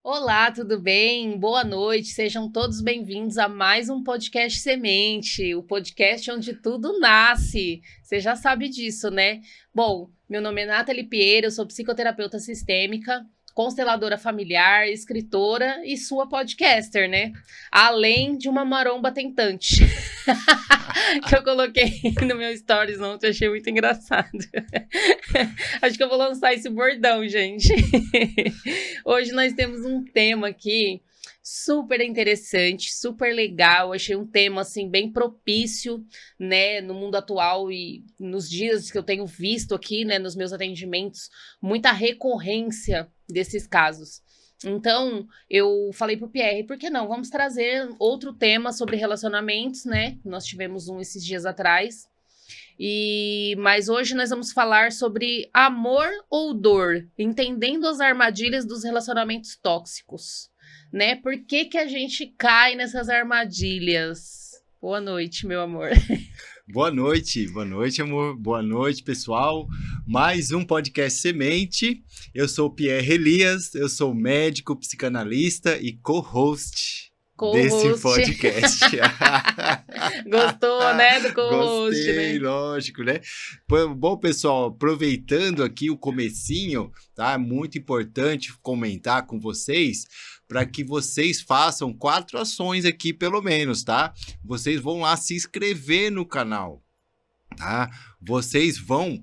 Olá, tudo bem? Boa noite, sejam todos bem-vindos a mais um podcast Semente, o podcast onde tudo nasce. Você já sabe disso, né? Bom, meu nome é Nathalie Pierre, eu sou psicoterapeuta sistêmica, consteladora familiar, escritora e sua podcaster, né? Além de uma maromba tentante, que eu coloquei no meu stories ontem, achei muito engraçado. Acho que eu vou lançar esse bordão, gente. Hoje nós temos um tema aqui super interessante, super legal. Achei um tema assim bem propício, né, no mundo atual e nos dias que eu tenho visto aqui, né, nos meus atendimentos, muita recorrência desses casos. Então, eu falei pro Pierre, por que não? Vamos trazer outro tema sobre relacionamentos, né? Nós tivemos um esses dias atrás. Mas hoje nós vamos falar sobre amor ou dor, entendendo as armadilhas dos relacionamentos tóxicos, né? Por que a gente cai nessas armadilhas? Boa noite, meu amor. Boa noite, amor. Boa noite, pessoal. Mais um podcast Semente. Eu sou o Pierre Elias, eu sou médico, psicanalista e co-host desse Co-host. podcast. Gostou, né, do co-host, Gostei, né? lógico, né? Bom, pessoal, aproveitando aqui o comecinho, tá? Muito importante comentar com vocês para que vocês façam 4 ações aqui, pelo menos, tá? Vocês vão lá se inscrever no canal, tá? Vocês vão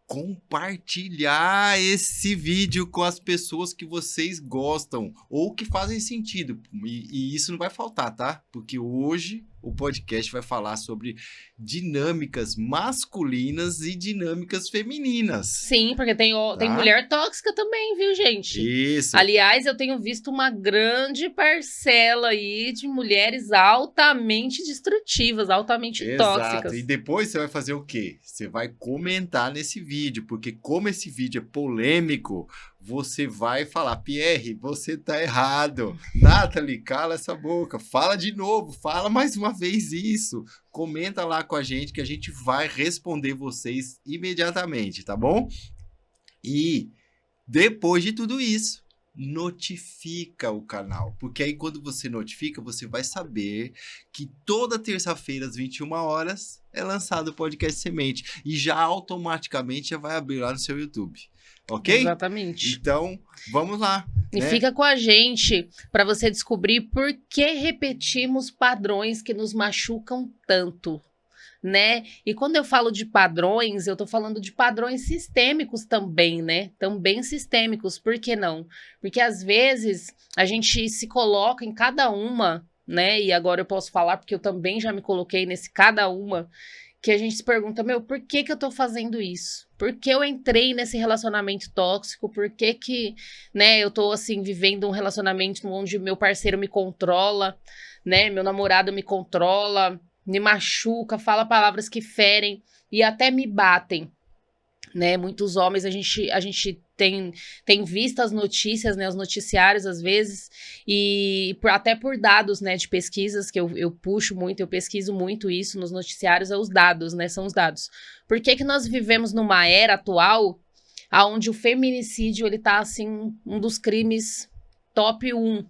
compartilhar esse vídeo com as pessoas que vocês gostam ou que fazem sentido. E isso não vai faltar, tá? Porque hoje o podcast vai falar sobre dinâmicas masculinas e dinâmicas femininas. Sim, porque tem mulher tóxica também, viu, gente? Isso. Aliás, eu tenho visto uma grande parcela aí de mulheres altamente destrutivas, altamente tóxicas. E depois você vai fazer o quê? Você vai comentar nesse vídeo, porque como esse vídeo é polêmico, você vai falar, Pierre, você tá errado. Nathalie, cala essa boca. Fala de novo, fala mais uma vez isso. Comenta lá com a gente que a gente vai responder vocês imediatamente, tá bom? E depois de tudo isso, notifica o canal, porque aí quando você notifica, você vai saber que toda terça-feira às 21 horas é lançado o podcast Semente e já automaticamente já vai abrir lá no seu YouTube, ok? Exatamente. Então, vamos lá. E né? fica com a gente para você descobrir por que repetimos padrões que nos machucam tanto, né? E quando eu falo de padrões, eu tô falando de padrões sistêmicos também, né? Também sistêmicos, por que não? Porque às vezes a gente se coloca em cada uma, né? E agora eu posso falar porque eu também já me coloquei nesse cada uma, que a gente se pergunta, por que eu tô fazendo isso? Por que eu entrei nesse relacionamento tóxico? Por que, né, eu tô, assim, vivendo um relacionamento onde meu parceiro me controla, né, meu namorado me controla, me machuca, fala palavras que ferem e até me batem, né? Muitos homens, a gente tem visto as notícias, né, os noticiários às vezes, e até por dados, né, de pesquisas que eu puxo muito, eu pesquiso muito isso nos noticiários, os dados, né, são os dados. Por que nós vivemos numa era atual onde o feminicídio, ele tá, assim, um dos crimes top 1,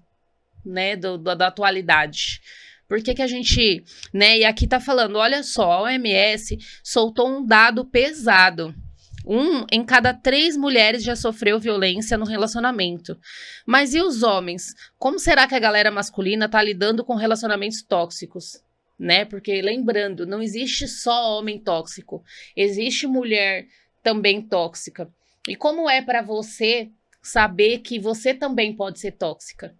né, da atualidade? Por que a gente, né, e aqui tá falando, olha só, a OMS soltou um dado pesado. 1 em cada 3 mulheres já sofreu violência no relacionamento. Mas e os homens? Como será que a galera masculina tá lidando com relacionamentos tóxicos? Né? Porque, lembrando, não existe só homem tóxico. Existe mulher também tóxica. E como é para você saber que você também pode ser tóxica?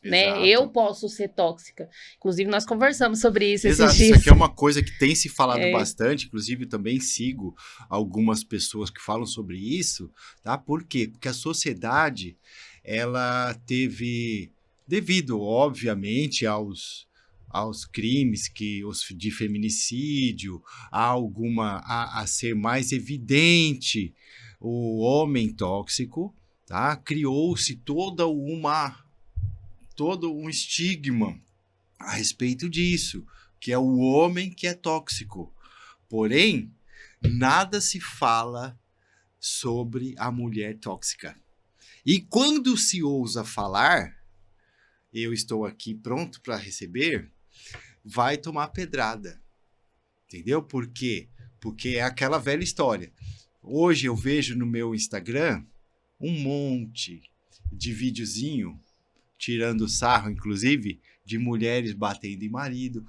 Né? Eu posso ser tóxica. Inclusive, nós conversamos sobre isso esses dias. Isso aqui é uma coisa que tem se falado bastante, inclusive também sigo algumas pessoas que falam sobre isso, tá? Por quê? Porque a sociedade, ela teve, devido, obviamente, aos crimes de feminicídio, a ser mais evidente o homem tóxico, tá? Criou-se todo um estigma a respeito disso, que é o homem que é tóxico. Porém, nada se fala sobre a mulher tóxica. E quando se ousa falar, eu estou aqui pronto para receber, vai tomar pedrada. Entendeu? Por quê? Porque é aquela velha história. Hoje eu vejo no meu Instagram um monte de videozinho, tirando sarro, inclusive, de mulheres batendo em marido.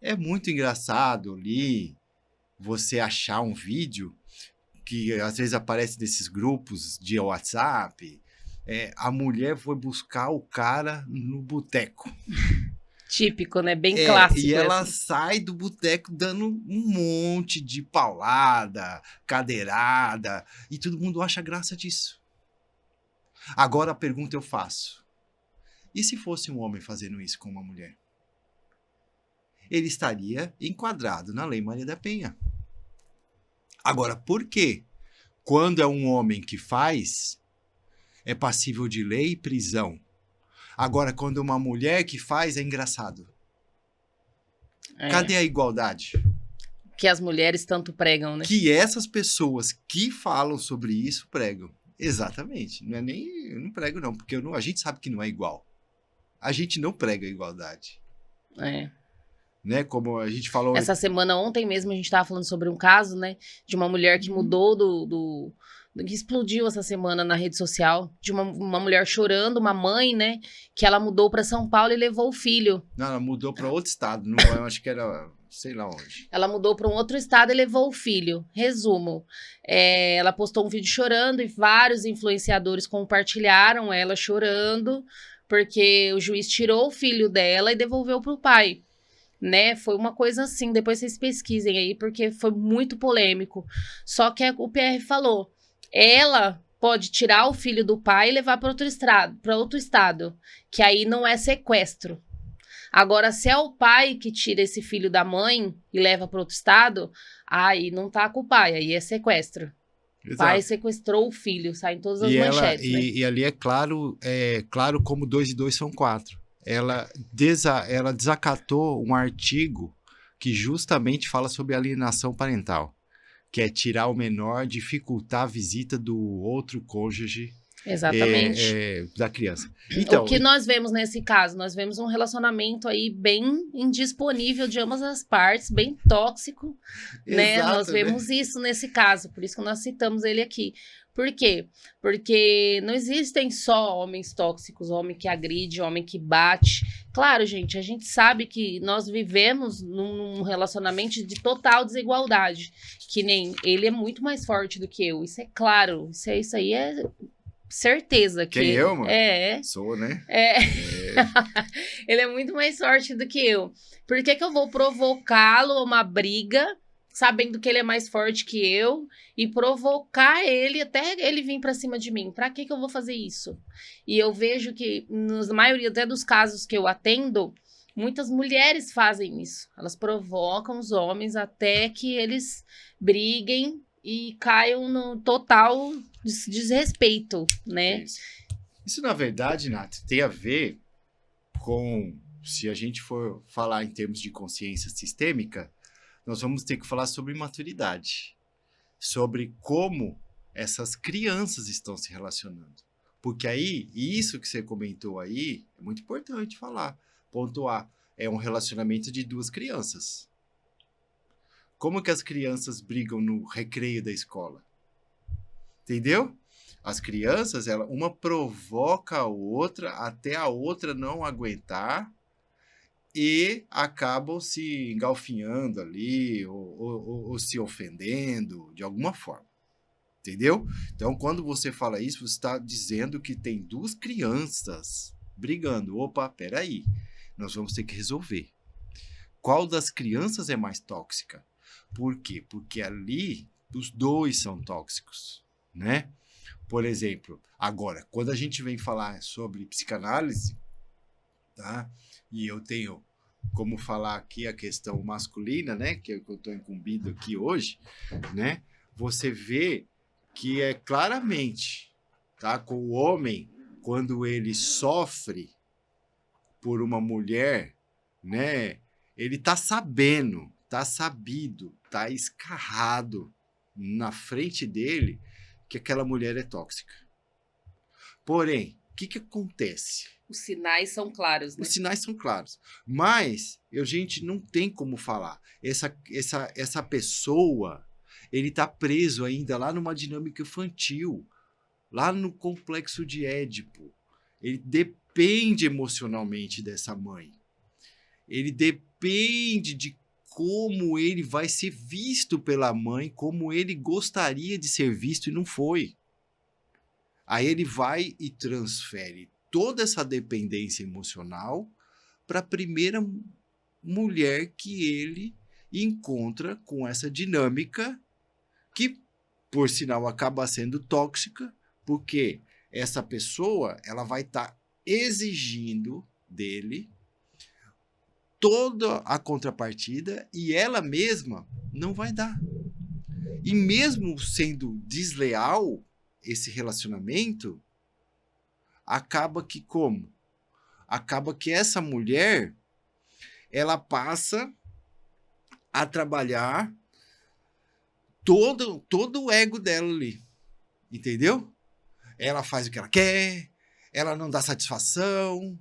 É muito engraçado ali você achar um vídeo que às vezes aparece nesses grupos de WhatsApp. A mulher foi buscar o cara no boteco. Típico, né? Bem clássico. E ela assim. sai do boteco dando um monte de paulada, cadeirada, e todo mundo acha graça disso. Agora a pergunta eu faço: e se fosse um homem fazendo isso com uma mulher? Ele estaria enquadrado na Lei Maria da Penha. Agora, por quê? Quando é um homem que faz, é passível de lei e prisão. Agora, quando é uma mulher que faz, é engraçado. Cadê a igualdade? Que as mulheres tanto pregam, né? Que essas pessoas que falam sobre isso pregam. Exatamente. Não é nem... Eu não prego, não, porque a gente sabe que não é igual. A gente não prega a igualdade. Né? Como a gente falou... Essa semana, ontem mesmo, a gente estava falando sobre um caso, né? De uma mulher que mudou que explodiu essa semana na rede social. De uma mulher chorando, uma mãe, né? Que ela mudou para São Paulo e levou o filho. Não, ela mudou para outro estado. Não, eu acho que era... sei lá onde. Ela mudou para um outro estado e levou o filho. Resumo, ela postou um vídeo chorando e vários influenciadores compartilharam ela chorando porque o juiz tirou o filho dela e devolveu para o pai. Né? Foi uma coisa assim, depois vocês pesquisem aí, porque foi muito polêmico. Só que o PR falou, ela pode tirar o filho do pai e levar para outro estado, que aí não é sequestro. Agora, se é o pai que tira esse filho da mãe e leva para outro estado, aí não tá com o pai, aí é sequestro. O pai sequestrou o filho, sai em todas as manchetes. Né? E ali é claro como 2 e 2 são 4. Ela desacatou um artigo que justamente fala sobre alienação parental, que é tirar o menor, dificultar a visita do outro cônjuge. Exatamente. Da criança. Então, o que nós vemos nesse caso? Nós vemos um relacionamento aí bem indisponível de ambas as partes, bem tóxico, né? Exato, Nós vemos isso nesse caso, por isso que nós citamos ele aqui. Por quê? Porque não existem só homens tóxicos, homem que agride, homem que bate. Claro, gente, a gente sabe que nós vivemos num relacionamento de total desigualdade, que nem ele é muito mais forte do que eu, isso é claro, isso aí é certeza que... Quem eu, mano? É. Sou, né? Ele é muito mais forte do que eu. Por que eu vou provocá-lo a uma briga, sabendo que ele é mais forte que eu, e provocar ele até ele vir pra cima de mim? Pra que eu vou fazer isso? E eu vejo que, na maioria até dos casos que eu atendo, muitas mulheres fazem isso. Elas provocam os homens até que eles briguem e caiam no total desrespeito, né? Isso, na verdade, Nath, tem a ver com, se a gente for falar em termos de consciência sistêmica, nós vamos ter que falar sobre maturidade, sobre como essas crianças estão se relacionando. Porque aí, isso que você comentou aí, é muito importante falar, pontuar, é um relacionamento de 2 crianças. Como que as crianças brigam no recreio da escola? Entendeu? As crianças, uma provoca a outra até a outra não aguentar e acabam se engalfinhando ali ou se ofendendo de alguma forma. Entendeu? Então, quando você fala isso, você está dizendo que tem 2 crianças brigando. Opa, peraí, nós vamos ter que resolver. Qual das crianças é mais tóxica? Por quê? Porque ali os 2 são tóxicos, né? Por exemplo, agora, quando a gente vem falar sobre psicanálise, tá? E eu tenho como falar aqui a questão masculina, né? Que eu estou incumbido aqui hoje, né? Você vê que é claramente, tá? Com o homem, quando ele sofre por uma mulher, né? Ele tá sabendo, tá sabido, tá escarrado na frente dele que aquela mulher é tóxica. Porém, o que acontece? Os sinais são claros, né? Os sinais são claros. Mas, gente, não tem como falar. Essa pessoa, ele está preso ainda lá numa dinâmica infantil, lá no complexo de Édipo. Ele depende emocionalmente dessa mãe. Ele depende de como ele vai ser visto pela mãe, como ele gostaria de ser visto e não foi. Aí ele vai e transfere toda essa dependência emocional para a primeira mulher que ele encontra com essa dinâmica que, por sinal, acaba sendo tóxica, porque essa pessoa ela vai estar exigindo dele toda a contrapartida e ela mesma não vai dar. E mesmo sendo desleal esse relacionamento, acaba que como? Acaba que essa mulher, ela passa a trabalhar todo o ego dela ali, entendeu? Ela faz o que ela quer, ela não dá satisfação,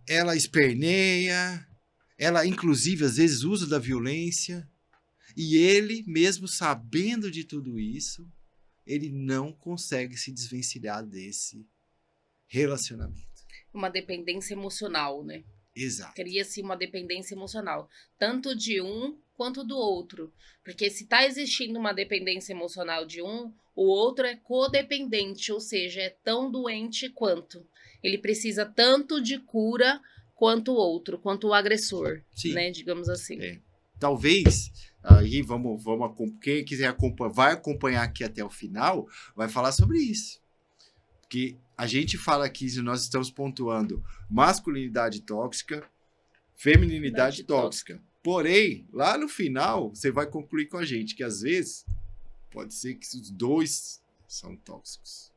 ela esperneia, ela inclusive às vezes usa da violência, e ele, mesmo sabendo de tudo isso, ele não consegue se desvencilhar desse relacionamento. Uma dependência emocional, né? Exato. Cria-se uma dependência emocional, tanto de um quanto do outro. Porque se está existindo uma dependência emocional de um, o outro é codependente, ou seja, é tão doente quanto. Ele precisa tanto de cura quanto o outro, quanto o agressor, Sim. né? Digamos assim. Talvez, aí vamos quem quiser vai acompanhar aqui até o final, vai falar sobre isso. Porque a gente fala aqui, nós estamos pontuando masculinidade tóxica, feminilidade tóxica. Porém, lá no final, você vai concluir com a gente que às vezes pode ser que os dois são tóxicos.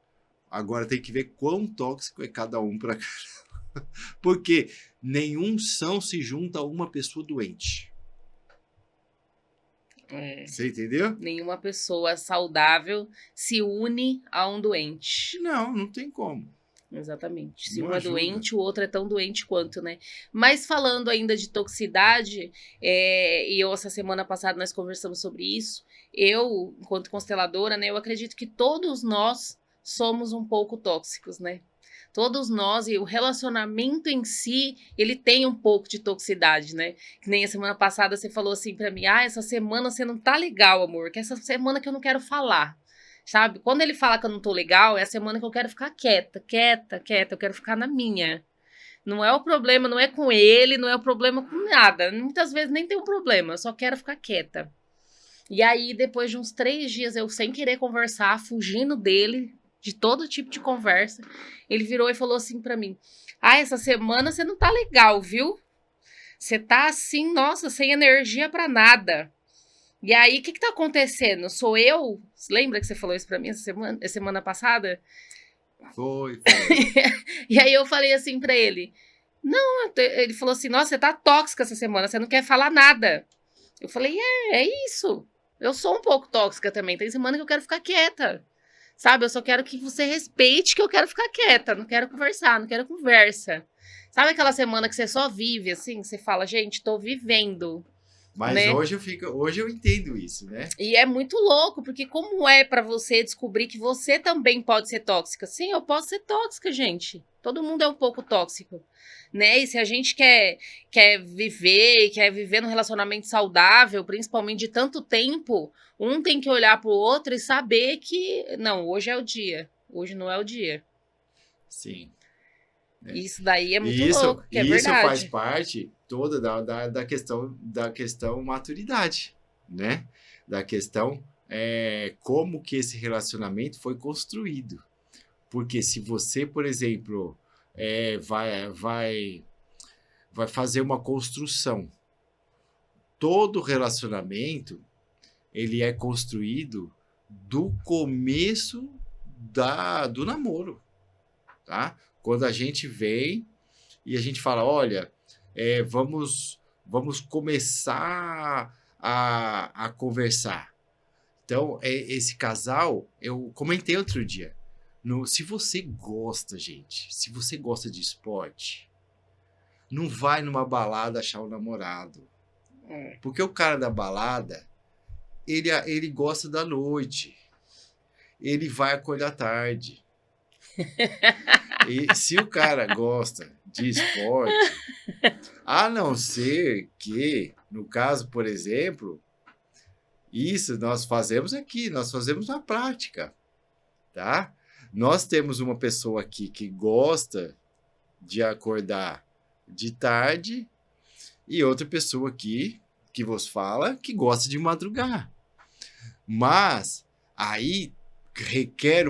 Agora tem que ver quão tóxico é cada um para cada. Porque nenhum são se junta a uma pessoa doente. Você entendeu? Nenhuma pessoa saudável se une a um doente. Não tem como. Exatamente. Se Não um é ajuda. doente, o outro é tão doente quanto, né? Mas falando ainda de toxicidade, e essa semana passada nós conversamos sobre isso, eu, enquanto consteladora, né, eu acredito que todos nós somos um pouco tóxicos, né? Todos nós, e o relacionamento em si, ele tem um pouco de toxicidade, né? Que nem a semana passada você falou assim pra mim, essa semana você não tá legal, amor, que essa semana que eu não quero falar. Sabe? Quando ele fala que eu não tô legal, é a semana que eu quero ficar quieta, eu quero ficar na minha. Não é o problema, não é com ele, não é o problema com nada. Muitas vezes nem tem um problema, eu só quero ficar quieta. E aí, depois de uns 3 dias, eu sem querer conversar, fugindo dele, de todo tipo de conversa, ele virou e falou assim pra mim, essa semana você não tá legal, viu? Você tá assim, nossa, sem energia pra nada. E aí, o que tá acontecendo? Sou eu? Lembra que você falou isso pra mim essa semana passada? Foi. E aí eu falei assim pra ele, não, ele falou assim, nossa, você tá tóxica essa semana, você não quer falar nada. Eu falei, é isso. Eu sou um pouco tóxica também, tem semana que eu quero ficar quieta. Sabe, eu só quero que você respeite que eu quero ficar quieta, não quero conversar, não quero conversa. Sabe aquela semana que você só vive, assim, você fala, gente, tô vivendo. Mas né? hoje eu entendo isso, né? E é muito louco, porque como é pra você descobrir que você também pode ser tóxica? Sim, eu posso ser tóxica, gente. Todo mundo é um pouco tóxico, né? E se a gente quer viver num relacionamento saudável, principalmente de tanto tempo, um tem que olhar pro outro e saber que, não, hoje é o dia. Hoje não é o dia. Sim. Isso daí é muito louco, que é verdade. Isso faz parte toda da questão maturidade, né? Da questão como que esse relacionamento foi construído. Porque se você, por exemplo, vai fazer uma construção, todo relacionamento ele é construído do começo do namoro, tá? Quando a gente vem e a gente fala, olha, vamos começar a conversar. Então, esse casal, eu comentei outro dia, Se você gosta, gente, se você gosta de esporte, não vai numa balada achar o namorado. Porque o cara da balada, ele gosta da noite. Ele vai acordar tarde. E se o cara gosta de esporte, a não ser que, no caso, por exemplo, isso nós fazemos aqui, nós fazemos na prática, tá? Nós temos uma pessoa aqui que gosta de acordar de tarde e outra pessoa aqui que vos fala que gosta de madrugar. Mas aí requer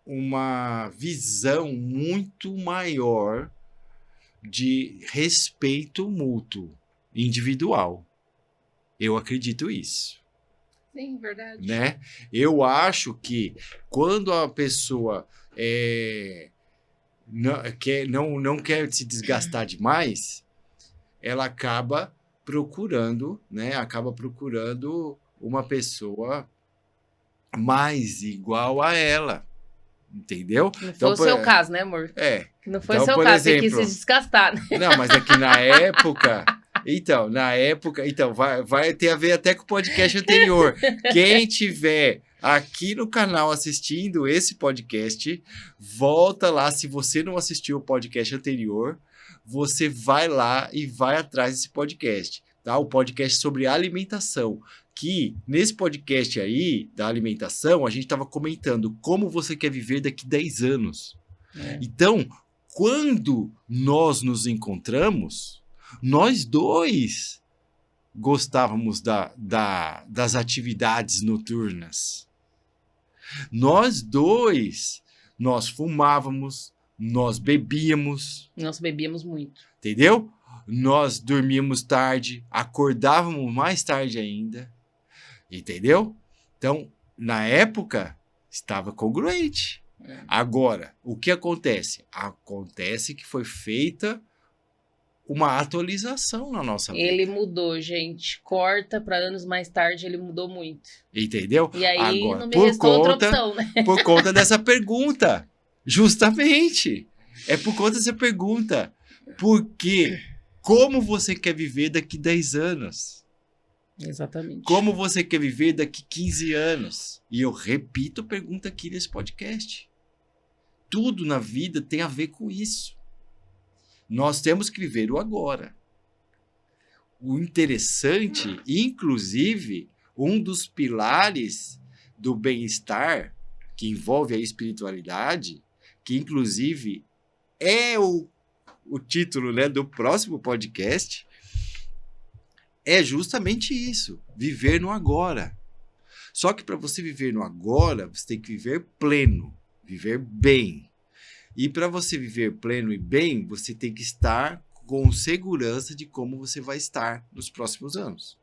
uma visão muito maior de respeito mútuo, individual. Eu acredito isso. Sim, verdade. Né? Eu acho que quando a pessoa não quer se desgastar demais, ela acaba procurando, né? Acaba procurando uma pessoa mais igual a ela. Entendeu? Não foi o seu caso, né, amor? Não foi o seu caso, você quis se desgastar, né? Não, mas é que na época... Então, vai ter a ver até com o podcast anterior. Quem tiver aqui no canal assistindo esse podcast, volta lá. Se você não assistiu o podcast anterior, você vai lá e vai atrás desse podcast, tá? O podcast sobre alimentação. Que nesse podcast aí, da alimentação, a gente estava comentando como você quer viver daqui 10 anos. Então, quando nós nos encontramos... Nós dois gostávamos das atividades noturnas. Nós dois, nós fumávamos, nós bebíamos. Nós bebíamos muito. Entendeu? Nós dormíamos tarde, acordávamos mais tarde ainda. Entendeu? Então, na época, estava congruente. Agora, o que acontece? Acontece que foi feita uma atualização na nossa vida. Ele mudou, gente. Corta para anos mais tarde, ele mudou muito. Entendeu? E aí agora, não me restou outra opção, né? Por conta dessa pergunta. Justamente. É por conta dessa pergunta. Porque como você quer viver daqui 10 anos? Exatamente. Como você quer viver daqui 15 anos? E eu repito a pergunta aqui nesse podcast. Tudo na vida tem a ver com isso. Nós temos que viver o agora. O interessante, inclusive, um dos pilares do bem-estar, que envolve a espiritualidade, que inclusive é o título, né, do próximo podcast, é justamente isso, viver no agora. Só que para você viver no agora, você tem que viver pleno, viver bem. E para você viver pleno e bem, você tem que estar com segurança de como você vai estar nos próximos anos.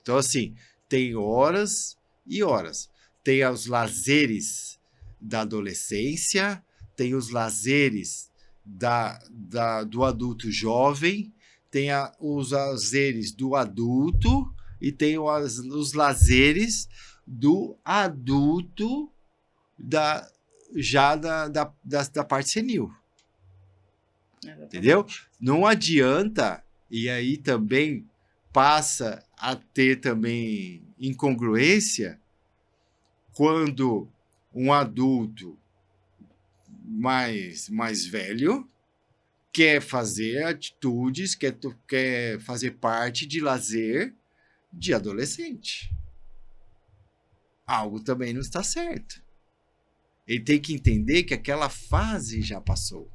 Então, assim, tem horas e horas. Tem os lazeres da adolescência, tem os lazeres do adulto jovem, tem os lazeres do adulto e tem os lazeres do adulto já da parte senil. Exatamente. Entendeu? Não adianta, e aí também passa a ter também incongruência quando um adulto mais velho quer fazer atitudes, quer fazer parte de lazer de adolescente. Algo também não está certo. Ele tem que entender que aquela fase já passou.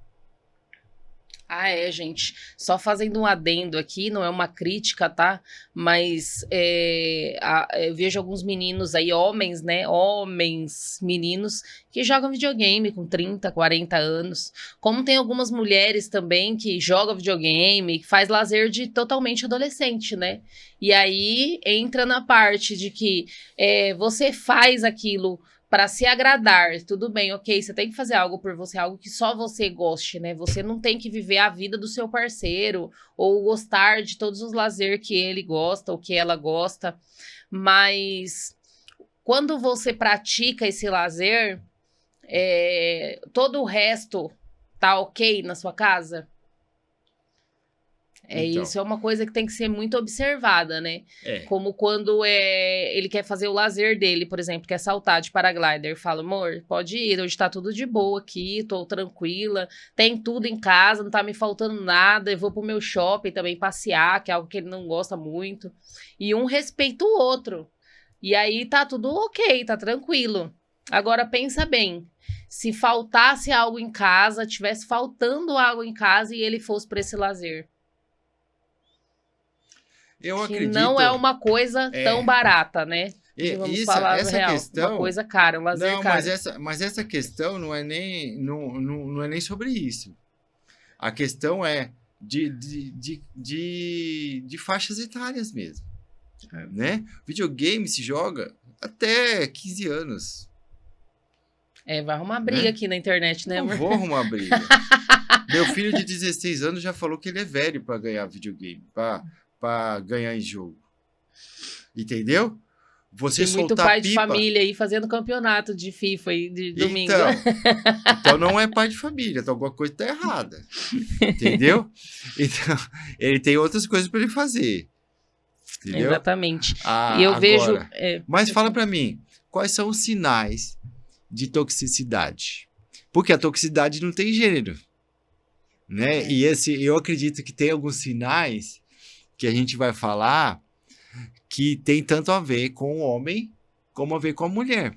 Ah, gente. Só fazendo um adendo aqui, não é uma crítica, tá? Mas eu vejo alguns meninos aí, homens, né? Homens, meninos, que jogam videogame com 30, 40 anos. Como tem algumas mulheres também que jogam videogame, que faz lazer de totalmente adolescente, né? E aí entra na parte de que você faz aquilo para se agradar, tudo bem, ok, você tem que fazer algo por você, algo que só você goste, né? Você não tem que viver a vida do seu parceiro ou gostar de todos os lazeres que ele gosta ou que ela gosta, mas quando você pratica esse lazer, todo o resto tá ok na sua casa? Então. Isso é uma coisa que tem que ser muito observada, né? É. Como quando ele quer fazer o lazer dele, por exemplo, quer saltar de paraglider. Fala, amor, pode ir, hoje tá tudo de boa aqui, tô tranquila, tem tudo em casa, não tá me faltando nada, eu vou pro meu shopping também passear, que é algo que ele não gosta muito. E um respeita o outro. E aí tá tudo ok, tá tranquilo. Agora pensa bem, se faltasse algo em casa, tivesse faltando algo em casa e ele fosse pra esse lazer. Eu Que acredito... não é uma coisa tão barata, né? Vamos falar essa real. questão... Uma coisa cara, um lazer não, caro. mas essa questão não é nem sobre isso. A questão é de faixas etárias mesmo. Né? Videogame se joga até 15 anos. Vai arrumar briga aqui na internet, né, amor? Não vou arrumar briga. Meu filho de 16 anos já falou que ele é velho para ganhar videogame, para ganhar em jogo. Entendeu? Você Tem muito soltar pai pipa... de família aí fazendo campeonato de FIFA aí de domingo. Então não é pai de família, então alguma coisa tá errada. Entendeu? Então, ele tem outras coisas para ele fazer. Entendeu? Exatamente. E eu agora, vejo... mas fala para mim, quais são os sinais de toxicidade? Porque a toxicidade não tem gênero. Né? E eu acredito que tem alguns sinais que a gente vai falar que tem tanto a ver com o homem como a ver com a mulher,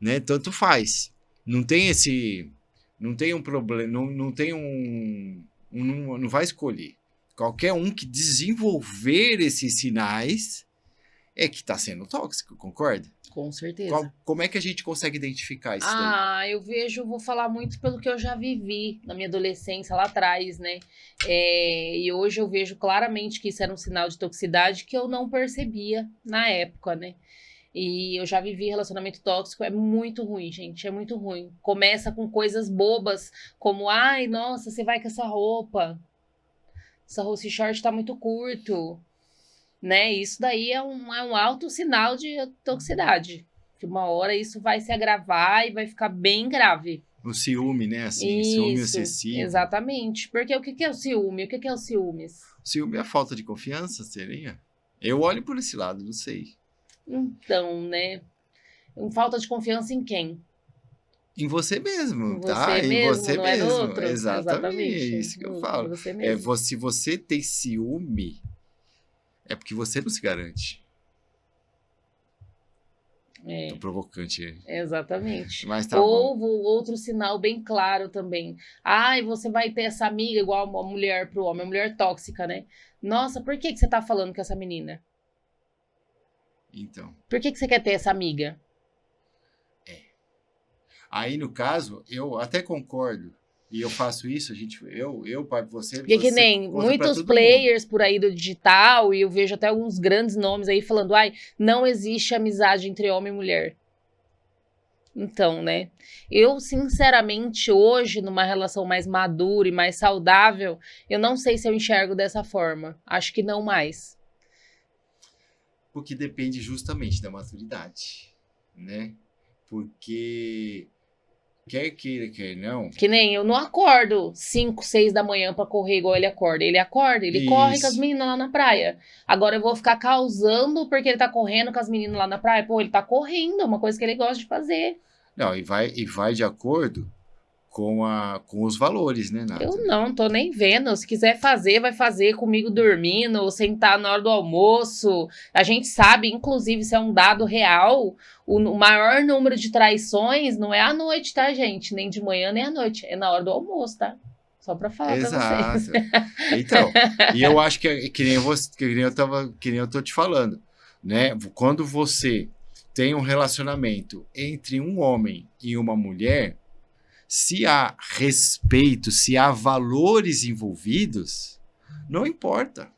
né? Tanto faz. Não tem um problema, não vai escolher. Qualquer um que desenvolver esses sinais é que está sendo tóxico, concorda? Com certeza. Como é que a gente consegue identificar isso daí? Eu vou falar muito pelo que eu já vivi na minha adolescência lá atrás, né? E hoje eu vejo claramente que isso era um sinal de toxicidade que eu não percebia na época, né? E eu já vivi relacionamento tóxico, é muito ruim, gente, é muito ruim. Começa com coisas bobas, como, ai, nossa, você vai com essa roupa, esse short tá muito curto, né? Isso daí é um alto sinal de toxicidade. Que uma hora isso vai se agravar e vai ficar bem grave. O ciúme, né? Assim, ciúme excessivo. Exatamente. Porque o que é o ciúme? O que é o ciúmes? O ciúme é a falta de confiança, seria? Eu olho por esse lado, não sei. Então, né? Falta de confiança em quem? Em você mesmo, em tá? Você em mesmo, você não mesmo. É no outro. Exatamente. É isso que eu falo. Você mesmo. Se você tem ciúme, é porque você não se garante. Tô provocante. Exatamente. Mas tá Ou bom. outro sinal bem claro também. Ai, você vai ter essa amiga igual uma mulher pro homem, uma mulher tóxica, né? Nossa, por que você tá falando com essa menina? Então. Por que você quer ter essa amiga? Aí, no caso, eu até concordo. E eu faço isso, você... Porque que nem muitos players por aí do digital, e eu vejo até alguns grandes nomes aí falando, não existe amizade entre homem e mulher. Então, né? Eu, sinceramente, hoje, numa relação mais madura e mais saudável, eu não sei se eu enxergo dessa forma. Acho que não mais. Porque depende justamente da maturidade, né? Porque... Quer queira, quer não. Que nem eu não acordo 5, 6 da manhã pra correr igual ele acorda. Ele acorda, ele corre com as meninas lá na praia. Agora eu vou ficar causando porque ele tá correndo com as meninas lá na praia. Pô, ele tá correndo, é uma coisa que ele gosta de fazer. Não, e vai de acordo com os valores, né, Nata? Eu não tô nem vendo. Se quiser fazer, vai fazer comigo dormindo, ou sentar na hora do almoço. A gente sabe, inclusive, isso é um dado real. O maior número de traições não é à noite, tá, gente? Nem de manhã, nem à noite. É na hora do almoço, tá? Só pra falar pra vocês. Então, e eu acho que nem eu tô te falando, né? Quando você tem um relacionamento entre um homem e uma mulher, se há respeito, se há valores envolvidos, não importa.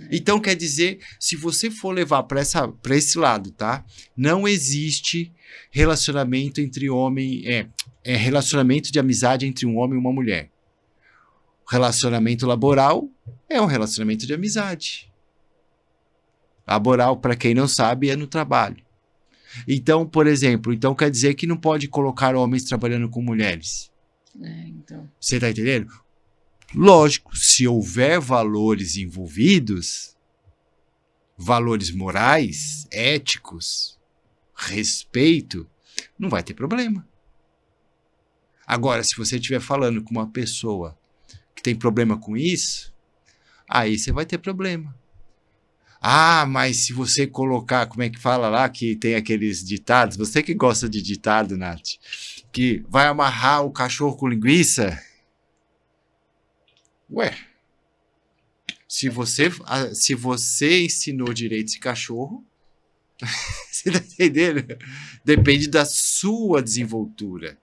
Então, quer dizer, se você for levar para esse lado, tá? Não existe relacionamento entre homem... relacionamento de amizade entre um homem e uma mulher. Relacionamento laboral é um relacionamento de amizade. Laboral, para quem não sabe, é no trabalho. Então, por exemplo, então quer dizer que não pode colocar homens trabalhando com mulheres. Então. Você tá entendendo? Lógico, se houver valores envolvidos, valores morais, éticos, respeito, não vai ter problema. Agora, se você estiver falando com uma pessoa que tem problema com isso, aí você vai ter problema. Ah, mas se você colocar, como é que fala lá, que tem aqueles ditados, você que gosta de ditado, Nath, que vai amarrar o cachorro com linguiça. Ué, se você ensinou direito esse cachorro, você tá entendendo? Depende da sua desenvoltura.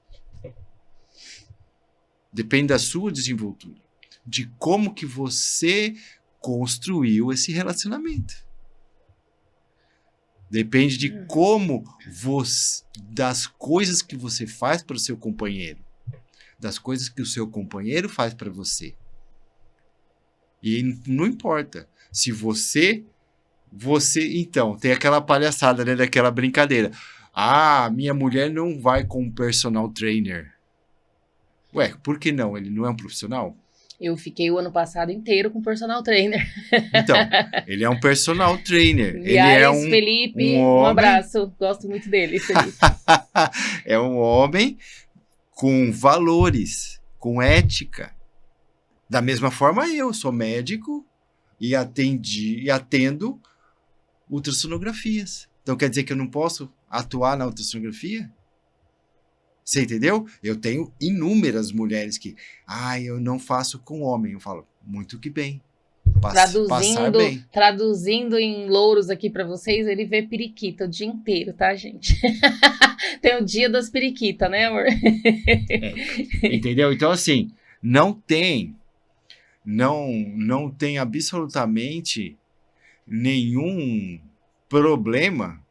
Depende da sua desenvoltura. De como que você construiu esse relacionamento. Depende de como das coisas que você faz para o seu companheiro. Das coisas que o seu companheiro faz para você. E não importa. Se você... Então, tem aquela palhaçada, né? Daquela brincadeira. Ah, minha mulher não vai com um personal trainer. Ué, por que não? Ele não é um profissional? Eu fiquei o ano passado inteiro com personal trainer. Então, ele é um personal trainer. Aliás, ele é Felipe, homem... abraço. Gosto muito dele, Felipe. É um homem com valores, com ética. Da mesma forma, eu sou médico e atendo ultrassonografias. Então, quer dizer que eu não posso atuar na ultrassonografia? Você entendeu? Eu tenho inúmeras mulheres que... eu não faço com homem. Eu falo, muito que bem. Passar bem. Traduzindo em louros aqui pra vocês, ele vê periquita o dia inteiro, tá, gente? Tem o dia das periquitas, né, amor? Entendeu? Então, assim, não tem absolutamente nenhum problema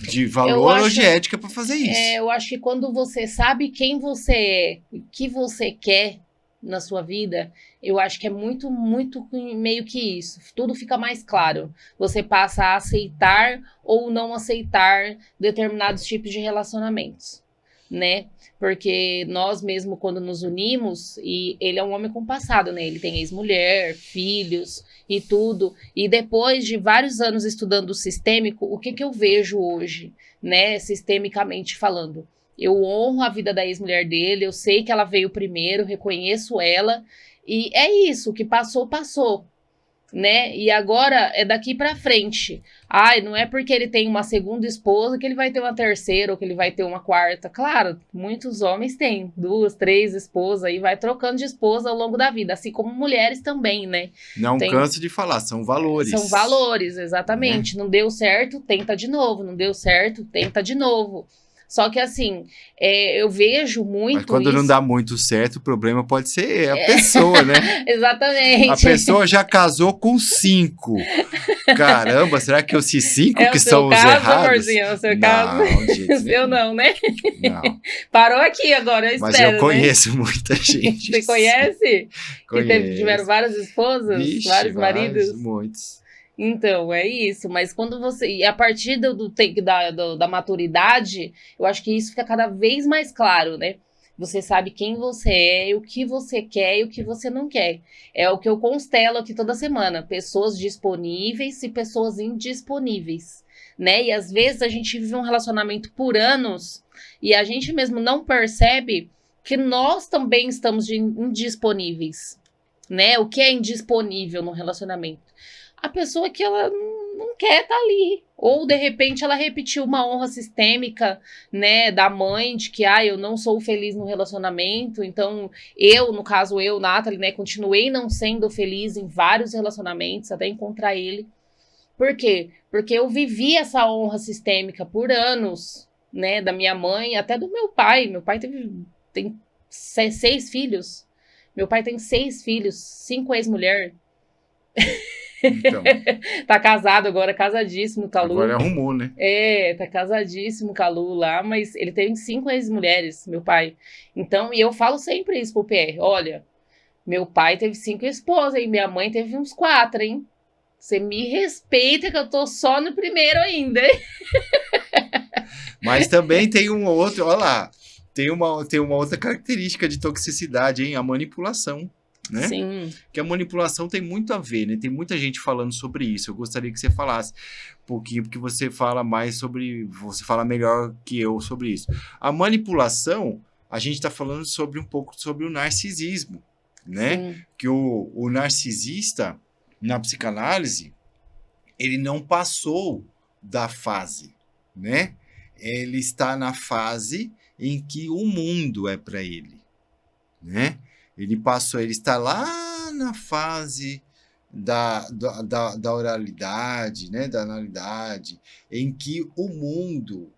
de valor ou de ética para fazer isso. Eu acho que quando você sabe quem você é, o que você quer na sua vida, eu acho que é muito, muito meio que isso. Tudo fica mais claro. Você passa a aceitar ou não aceitar determinados tipos de relacionamentos, né? Porque nós mesmo, quando nos unimos, e ele é um homem com passado, né? Ele tem ex-mulher, filhos e tudo. E depois de vários anos estudando o sistêmico, o que eu vejo hoje, né? Sistemicamente falando. Eu honro a vida da ex-mulher dele, eu sei que ela veio primeiro, reconheço ela. E é isso, o que passou, passou. Né? E agora é daqui pra frente. Não é porque ele tem uma segunda esposa que ele vai ter uma terceira ou que ele vai ter uma quarta. Claro, muitos homens têm 2, 3 esposas e vai trocando de esposa ao longo da vida, assim como mulheres também, né? Não canso de falar, são valores. São valores, exatamente. Não deu certo, tenta de novo. Não deu certo, tenta de novo. Só que assim, eu vejo muito. Mas quando não dá muito certo, o problema pode ser a pessoa, né? Exatamente. A pessoa já casou com 5. Caramba, será que esses 5 que são os errados? Amorzinho, é o seu caso? Não, o seu não, né? Não. Parou aqui agora, eu espero. Mas eu conheço muita gente. Você conhece? Conheço. Que tiveram várias esposas, Vixe, vários maridos? Muitos. Então, é isso, mas quando você... E a partir da maturidade, eu acho que isso fica cada vez mais claro, né? Você sabe quem você é, o que você quer e o que você não quer. É o que eu constelo aqui toda semana. Pessoas disponíveis e pessoas indisponíveis, né? E às vezes a gente vive um relacionamento por anos e a gente mesmo não percebe que nós também estamos indisponíveis, né? O que é indisponível no relacionamento? A pessoa que ela não quer estar ali. Ou, de repente, ela repetiu uma honra sistêmica, né, da mãe, de que, eu não sou feliz no relacionamento. Então, no caso, Nathalie, né, continuei não sendo feliz em vários relacionamentos, até encontrar ele. Por quê? Porque eu vivi essa honra sistêmica por anos, né, da minha mãe, até do meu pai. Meu pai tem 6 filhos. Meu pai tem 6 filhos, 5 ex-mulher. Então, tá casado agora, casadíssimo, Calu. Agora arrumou, né? Tá casadíssimo, Calu, lá, mas ele tem 5 ex-mulheres, meu pai. Então, e eu falo sempre isso pro PR, olha, meu pai teve 5 esposas, e minha mãe teve uns 4, hein? Você me respeita que eu tô só no primeiro ainda, hein? Mas também tem um outro, olha lá, tem uma outra característica de toxicidade, hein? A manipulação, né? Sim. Que a manipulação tem muito a ver, né? Tem muita gente falando sobre isso. Eu gostaria que você falasse um pouquinho, porque você fala você fala melhor que eu sobre isso. A manipulação, a gente está falando um pouco sobre o narcisismo, né? Sim. Que o narcisista, na psicanálise, ele não passou da fase, né? Ele está na fase em que o mundo é para ele, né? Ele está lá na fase da oralidade, né? Da analidade, em que o mundo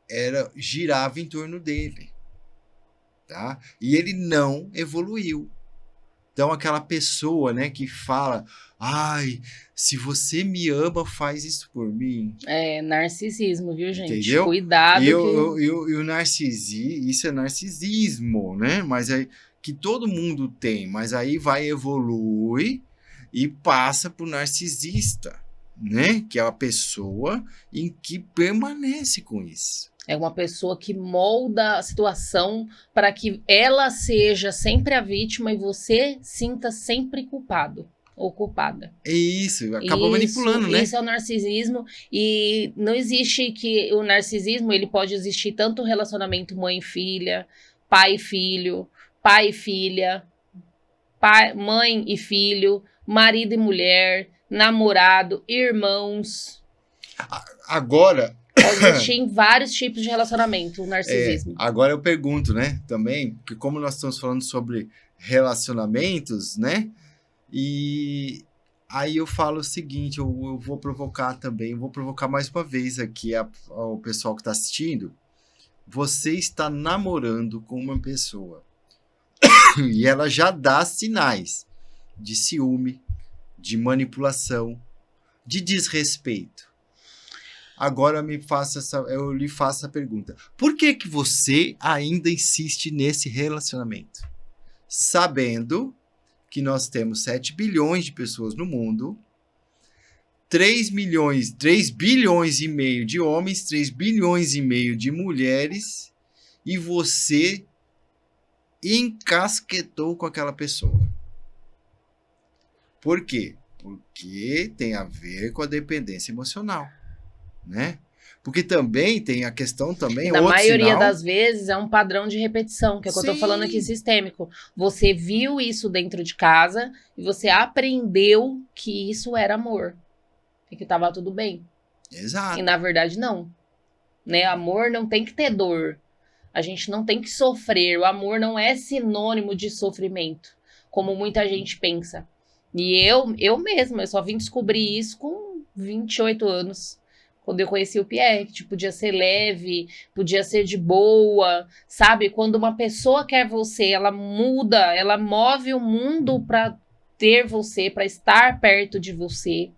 girava em torno dele, tá? E ele não evoluiu. Então, aquela pessoa, né, que fala, ai, se você me ama, faz isso por mim. É narcisismo, viu, gente? Entendeu? Cuidado E que... o narcisismo, isso é narcisismo, né? Mas aí, que todo mundo tem, mas aí evolui e passa para o narcisista, né? Que é a pessoa em que permanece com isso. É uma pessoa que molda a situação para que ela seja sempre a vítima e você sinta sempre culpado ou culpada. É isso, acaba manipulando, né? Isso é o narcisismo. E não existe que o narcisismo, ele pode existir tanto relacionamento mãe e filha, pai e filho, pai e filha, mãe e filho, marido e mulher, namorado, irmãos. Agora... Pode existir em vários tipos de relacionamento, o narcisismo. Agora eu pergunto, né, também, porque como nós estamos falando sobre relacionamentos, né, e aí eu falo o seguinte, eu vou provocar também, vou provocar mais uma vez aqui ao pessoal que está assistindo. Você está namorando com uma pessoa e ela já dá sinais de ciúme, de manipulação, de desrespeito. Agora eu lhe faço a pergunta. Por que você ainda insiste nesse relacionamento? Sabendo que nós temos 7 bilhões de pessoas no mundo, 3 bilhões e meio de homens, 3 bilhões e meio de mulheres, e você encasquetou com aquela pessoa. Por quê? Porque tem a ver com a dependência emocional. Né? Porque também tem a questão também... Na maioria das vezes é um padrão de repetição, que é o que eu tô falando aqui, sistêmico. Você viu isso dentro de casa e você aprendeu que isso era amor. E que tava tudo bem. Exato. E na verdade não. Né? Amor não tem que ter dor. A gente não tem que sofrer. O amor não é sinônimo de sofrimento, como muita gente pensa. E eu mesma, eu só vim descobrir isso com 28 anos. Quando eu conheci o Pierre, que podia ser leve, podia ser de boa, sabe? Quando uma pessoa quer você, ela muda, ela move o mundo para ter você, para estar perto de você,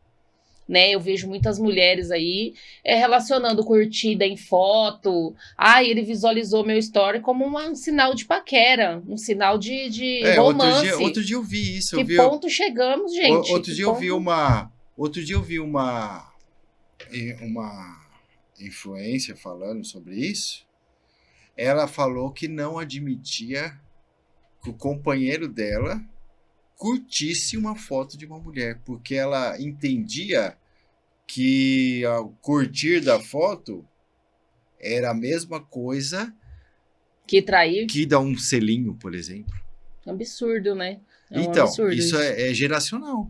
né? Eu vejo muitas mulheres aí relacionando curtida em foto. Ele visualizou meu story como um sinal de paquera, um sinal de romance. Outro dia eu vi isso. Que ponto chegamos, gente? Outro dia eu vi uma influência falando sobre isso. Ela falou que não admitia que o companheiro dela curtisse uma foto de uma mulher, porque ela entendia que ao curtir da foto era a mesma coisa que trair, que dar um selinho, por exemplo. Absurdo, né? Então, absurdo isso é geracional.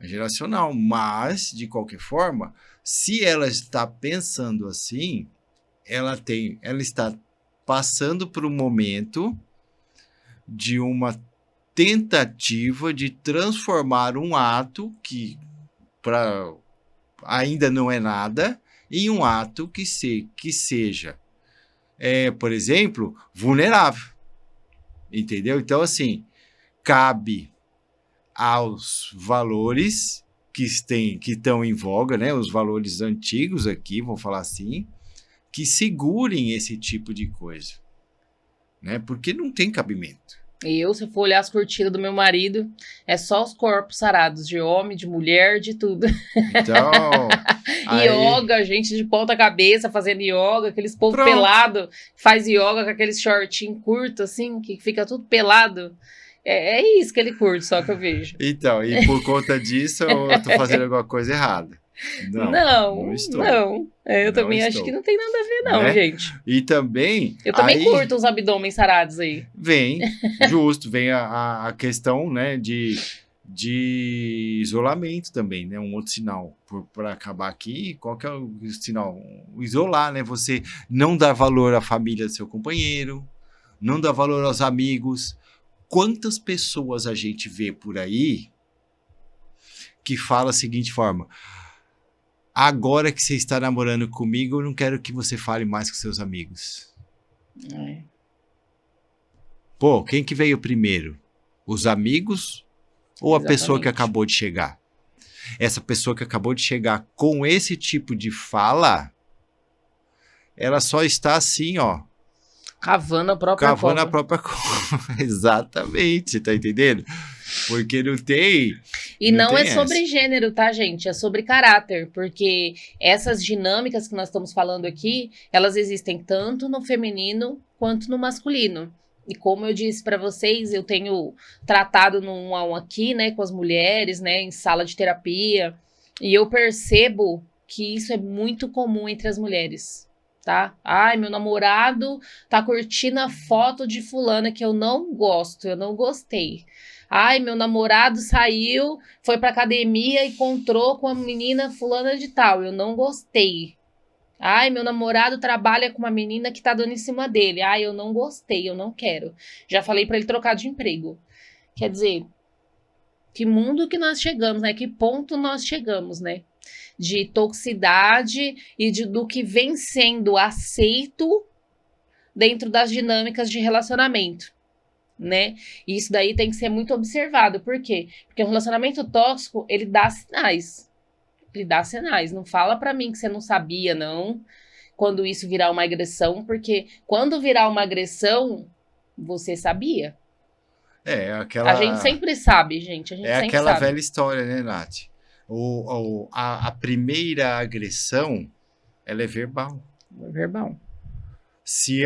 É geracional, mas, de qualquer forma, se ela está pensando assim, ela está passando por um momento de uma tentativa de transformar um ato que ainda não é nada em um ato que seja, por exemplo, vulnerável. Entendeu? Então, assim, cabe aos valores que estão em voga, né? Os valores antigos aqui, vamos falar assim, que segurem esse tipo de coisa, né? Porque não tem cabimento. Se for olhar as curtidas do meu marido, é só os corpos sarados, de homem, de mulher, de tudo. Então, aí, Yoga, gente de ponta cabeça fazendo yoga, aqueles povo pronto. pelado, faz yoga com aqueles shortinho curto, assim, que fica tudo pelado. É isso que ele curte, só que eu vejo. Então, e por conta disso, eu tô fazendo alguma coisa errada. Não, não estou. Não. Eu Não também acho que estou, não tem nada a ver, não, né? gente. E também, Eu também aí curto uns abdômen sarados aí. vem, justo, vem a questão, né, de isolamento também, né? Um outro sinal. Para acabar aqui, qual que é o sinal? Isolar, né? Você não dar valor à família do seu companheiro, não dar valor aos amigos. Quantas pessoas a gente vê por aí que fala a seguinte forma: agora que você está namorando comigo, eu não quero que você fale mais com seus amigos. É. Pô, quem que veio primeiro? Os amigos ou a pessoa que Exatamente. acabou de chegar? Essa pessoa que acabou de chegar com esse tipo de fala, ela só está assim, ó, Cavando a própria cavando a cova. própria cova. Exatamente, tá entendendo? Porque não tem E não é essa. sobre gênero, tá, gente? É sobre caráter, porque essas dinâmicas que nós estamos falando aqui, elas existem tanto no feminino quanto no masculino. E como eu disse para vocês, eu tenho tratado no 1 a 1 aqui, né, com as mulheres, né, em sala de terapia, e eu percebo que isso é muito comum entre as mulheres, tá? Ai, meu namorado tá curtindo a foto de fulana que eu não gosto, eu não gostei. Ai, meu namorado saiu, foi pra academia e encontrou com a menina fulana de tal. Eu não gostei. Ai, meu namorado trabalha com uma menina que tá dando em cima dele. Ai, eu não gostei, eu não quero. Já falei pra ele trocar de emprego. Quer dizer, que mundo que nós chegamos, né? Que ponto nós chegamos, né? De toxicidade e do que vem sendo aceito dentro das dinâmicas de relacionamento, né? E isso daí tem que ser muito observado. Por quê? Porque um relacionamento tóxico, ele dá sinais. Ele dá sinais. Não fala pra mim que você não sabia, não, quando isso virar uma agressão, porque quando virar uma agressão, você sabia. É A gente aquela, sempre sabe, gente. A gente é sempre aquela sabe. velha história, né, Nath? A primeira agressão, ela é verbal. Verbal. Se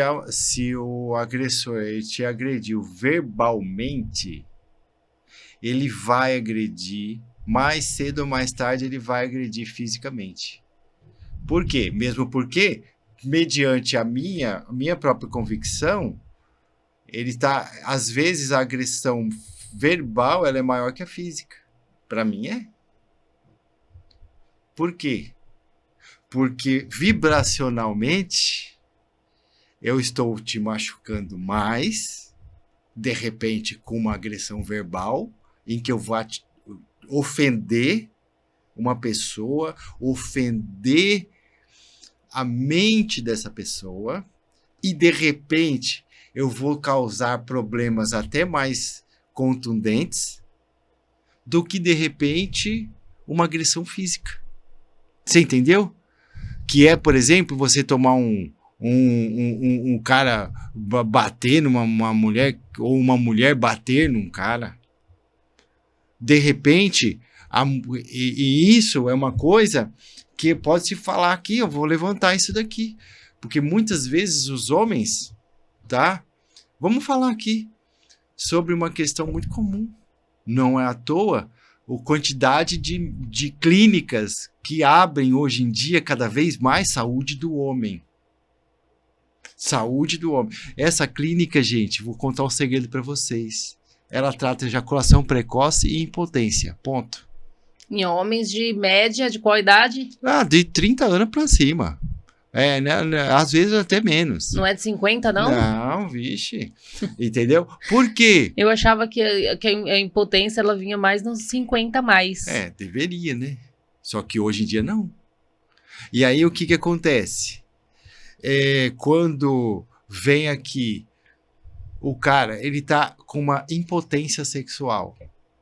o agressor ele te agrediu verbalmente, ele vai agredir, mais cedo ou mais tarde, ele vai agredir fisicamente. Por quê? Mesmo porque, mediante a minha própria convicção, ele tá, às vezes a agressão verbal ela é maior que a física. Para mim é. Por quê? Porque vibracionalmente eu estou te machucando mais, de repente com uma agressão verbal, em que eu vou ofender uma pessoa, ofender a mente dessa pessoa, e de repente eu vou causar problemas até mais contundentes do que de repente uma agressão física. Você entendeu? Que é, por exemplo, você tomar um cara bater numa mulher, ou uma mulher bater num cara. De repente, e isso é uma coisa que pode se falar aqui, eu vou levantar isso daqui. Porque muitas vezes os homens, tá? Vamos falar aqui sobre uma questão muito comum. Não é à toa a quantidade de clínicas que abrem hoje em dia cada vez mais saúde do homem. Saúde do homem. Essa clínica, gente, vou contar um segredo para vocês. Ela trata ejaculação precoce e impotência. Ponto. Em homens de média, de qual idade? De 30 anos para cima. Né, às vezes até menos. Não é de 50, não? Não, vixe. Entendeu? Por quê? Eu achava que a impotência ela vinha mais nos 50 mais. Deveria, né? Só que hoje em dia não. E aí o que acontece? Quando vem aqui o cara, ele tá com uma impotência sexual.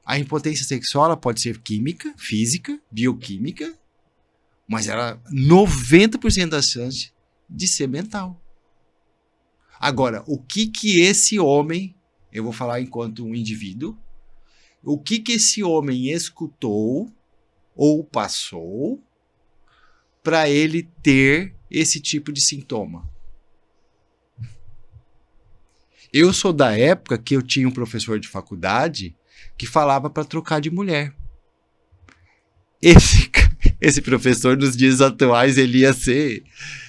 A impotência sexual ela pode ser química, física, bioquímica, mas ela 90% das chances de ser mental. Agora, o que esse homem eu vou falar enquanto um indivíduo, o que esse homem escutou ou passou para ele ter esse tipo de sintoma. Eu sou da época que eu tinha um professor de faculdade que falava para trocar de mulher. Esse professor, nos dias atuais, ele ia ser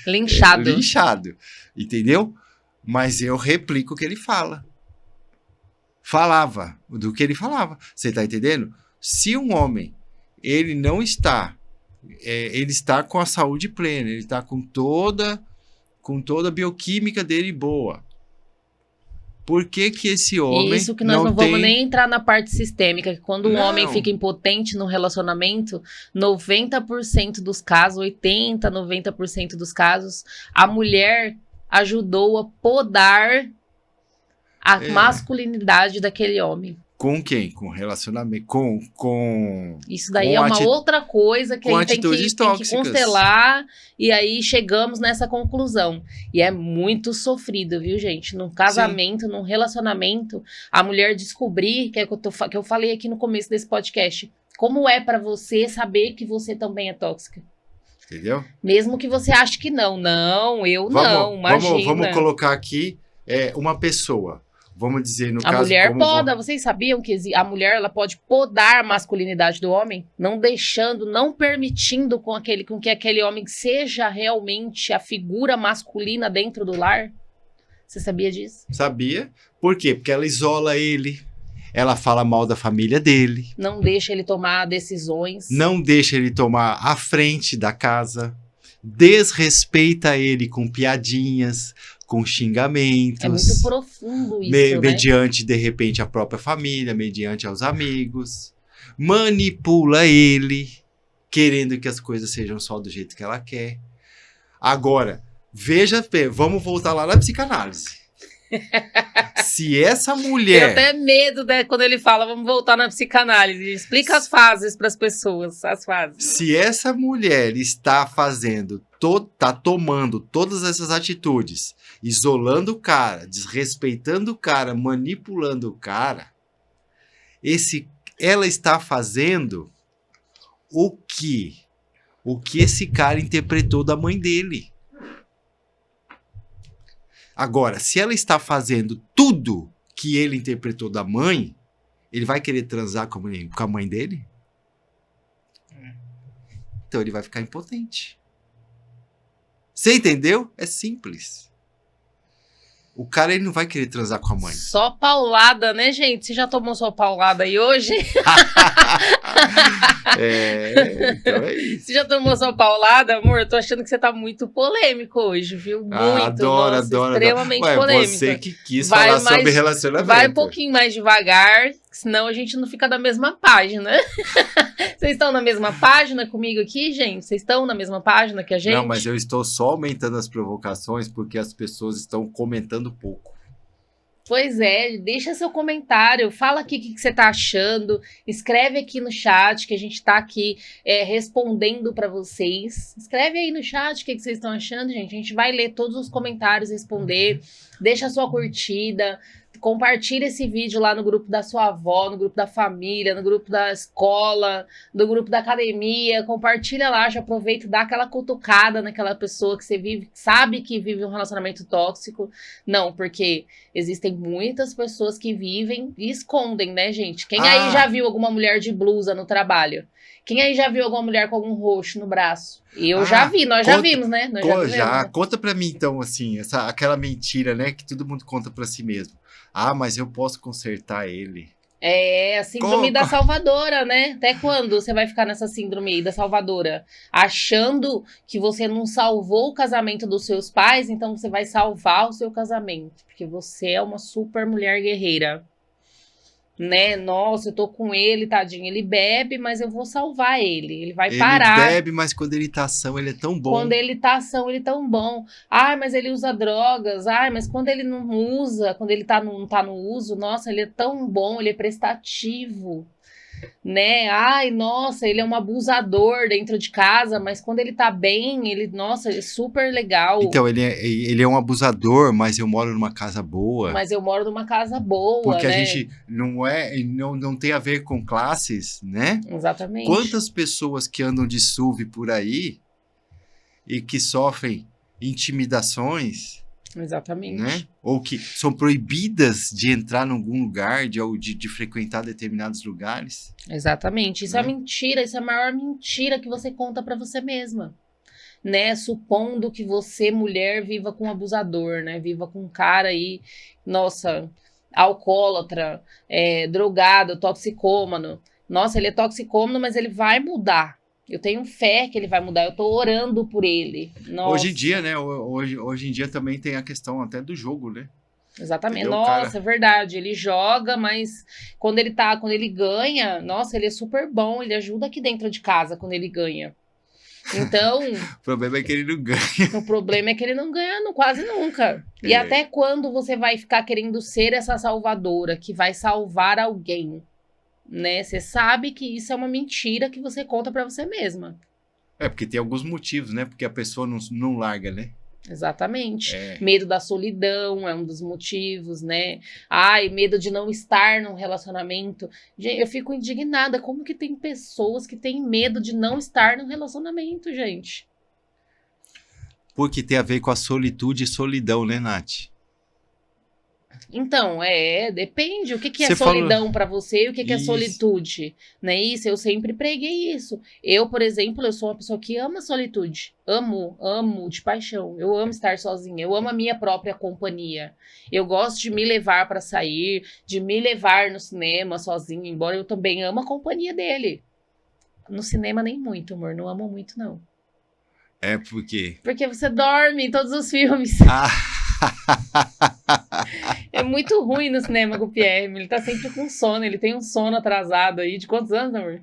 linchado, entendeu? Mas eu replico o que ele falava, do que ele falava. Você tá entendendo? Se um homem, ele não está, ele está com a saúde plena, ele está com toda a bioquímica dele boa. Por que esse homem Isso que nós não vamos nem entrar na parte sistêmica, que quando um homem fica impotente no relacionamento, 90% dos casos, 80%, 90% dos casos, a mulher ajudou a podar a masculinidade daquele homem. Com quem? Com relacionamento, com isso daí é uma outra coisa que a gente tem que constelar, e aí chegamos nessa conclusão. E é muito sofrido, viu, gente? Num casamento, num relacionamento, a mulher descobrir, que eu falei aqui no começo desse podcast, como é pra você saber que você também é tóxica. Entendeu? Mesmo que você ache que não. Não, eu não, imagina. Vamos colocar aqui uma pessoa. Vamos dizer, no caso... A mulher poda. Vocês sabiam que a mulher ela pode podar a masculinidade do homem? Não deixando, não permitindo com que aquele homem seja realmente a figura masculina dentro do lar? Você sabia disso? Sabia. Por quê? Porque ela isola ele. Ela fala mal da família dele. Não deixa ele tomar decisões. Não deixa ele tomar a frente da casa. Desrespeita ele com piadinhas, com xingamentos. É muito profundo isso, mediante, de repente, a própria família, mediante aos amigos. Manipula ele, querendo que as coisas sejam só do jeito que ela quer. Agora, vamos voltar lá na psicanálise. Se essa mulher... Tenho até medo, né, quando ele fala, vamos voltar na psicanálise. Explica as fases para as pessoas, as fases. Se essa mulher está tá tomando todas essas atitudes, isolando o cara, desrespeitando o cara, manipulando o cara, ela está fazendo o que esse cara interpretou da mãe dele. Agora, se ela está fazendo tudo que ele interpretou da mãe, ele vai querer transar com a mãe dele? Então ele vai ficar impotente. Você entendeu? É simples. O cara, ele não vai querer transar com a mãe. Só paulada, né, gente? Você já tomou sua paulada aí hoje? Então é isso. Você já tomou sua paulada, amor? Eu tô achando que você tá muito polêmico hoje, viu? Muito. Adoro. Extremamente polêmico. Você que quis falar sobre relacionamento. Vai um pouquinho mais devagar, senão a gente não fica na mesma página. Vocês estão na mesma página comigo aqui, gente? Vocês estão na mesma página que a gente? Não, mas eu estou só aumentando as provocações porque as pessoas estão comentando pouco. Pois é, deixa seu comentário, fala aqui o que você tá achando, escreve aqui no chat que a gente tá aqui respondendo para vocês. Escreve aí no chat o que vocês estão achando, gente. A gente vai ler todos os comentários, responder, deixa a sua curtida, compartilha esse vídeo lá no grupo da sua avó, no grupo da família, no grupo da escola, no grupo da academia, compartilha lá, já aproveita e dá aquela cutucada naquela pessoa que você sabe que vive um relacionamento tóxico. Não, porque existem muitas pessoas que vivem e escondem, né, gente? Quem aí já viu alguma mulher de blusa no trabalho? Quem aí já viu alguma mulher com algum roxo no braço? Eu já vi, nós já vimos, né? Conta pra mim, então, assim, aquela mentira, né, que todo mundo conta pra si mesmo. Mas eu posso consertar ele. É a síndrome da salvadora, né? Até quando você vai ficar nessa síndrome aí da salvadora? Achando que você não salvou o casamento dos seus pais, então você vai salvar o seu casamento. Porque você é uma super mulher guerreira. Né? Nossa, eu tô com ele, tadinho. Ele bebe, mas eu vou salvar ele. Ele vai parar. Ele bebe, mas quando ele tá ação, ele é tão bom. Quando ele tá ação, ele é tão bom. Mas ele usa drogas. Mas quando ele não usa, quando ele não tá no uso, nossa, ele é tão bom, ele é prestativo. né? Ai, nossa, ele é um abusador dentro de casa, mas quando ele tá bem, nossa, ele é super legal. Então, ele é um abusador, mas eu moro numa casa boa. Mas eu moro numa casa boa, Porque né? a gente não tem a ver com classes, né? Exatamente. Quantas pessoas que andam de SUV por aí e que sofrem intimidações, Exatamente. né? Ou que são proibidas de entrar em algum lugar, de frequentar determinados lugares. Exatamente. Isso Né? é mentira, isso é a maior mentira que você conta pra você mesma. Né, supondo que você, mulher, viva com um abusador, né, viva com um cara aí, nossa, alcoólatra, drogado, toxicômano. Nossa, ele é toxicômano, mas ele vai mudar. Eu tenho fé que ele vai mudar, eu tô orando por ele. Nossa. Hoje em dia, né, hoje em dia também tem a questão até do jogo, né? Exatamente. Entendeu? Nossa, Cara... é verdade. Ele joga, mas quando ele ganha, nossa, ele é super bom, ele ajuda aqui dentro de casa quando ele ganha. Então, o problema é que ele não ganha. O problema é que ele não ganha quase nunca. E até quando você vai ficar querendo ser essa salvadora que vai salvar alguém, né? Você sabe que isso é uma mentira que você conta pra você mesma. Porque tem alguns motivos, né? Porque a pessoa não larga, né? Exatamente. Medo da solidão é um dos motivos, né? Ai, medo de não estar num relacionamento. Gente, eu fico indignada. Como que tem pessoas que têm medo de não estar num relacionamento, gente? Porque tem a ver com a solitude e solidão, né, Nath? Então, depende. O que é solidão pra você e o que é solitude? Não é isso? Eu sempre preguei isso. Eu, por exemplo, eu sou uma pessoa que ama solitude. Amo de paixão. Eu amo estar sozinha. Eu amo a minha própria companhia. Eu gosto de me levar pra sair, de me levar no cinema sozinha, embora eu também amo a companhia dele. No cinema nem muito, amor. Não amo muito, não. Por quê? Porque você dorme em todos os filmes. É muito ruim no cinema com o Pierre. Ele tá sempre com sono. Ele tem um sono atrasado aí. De quantos anos, amor?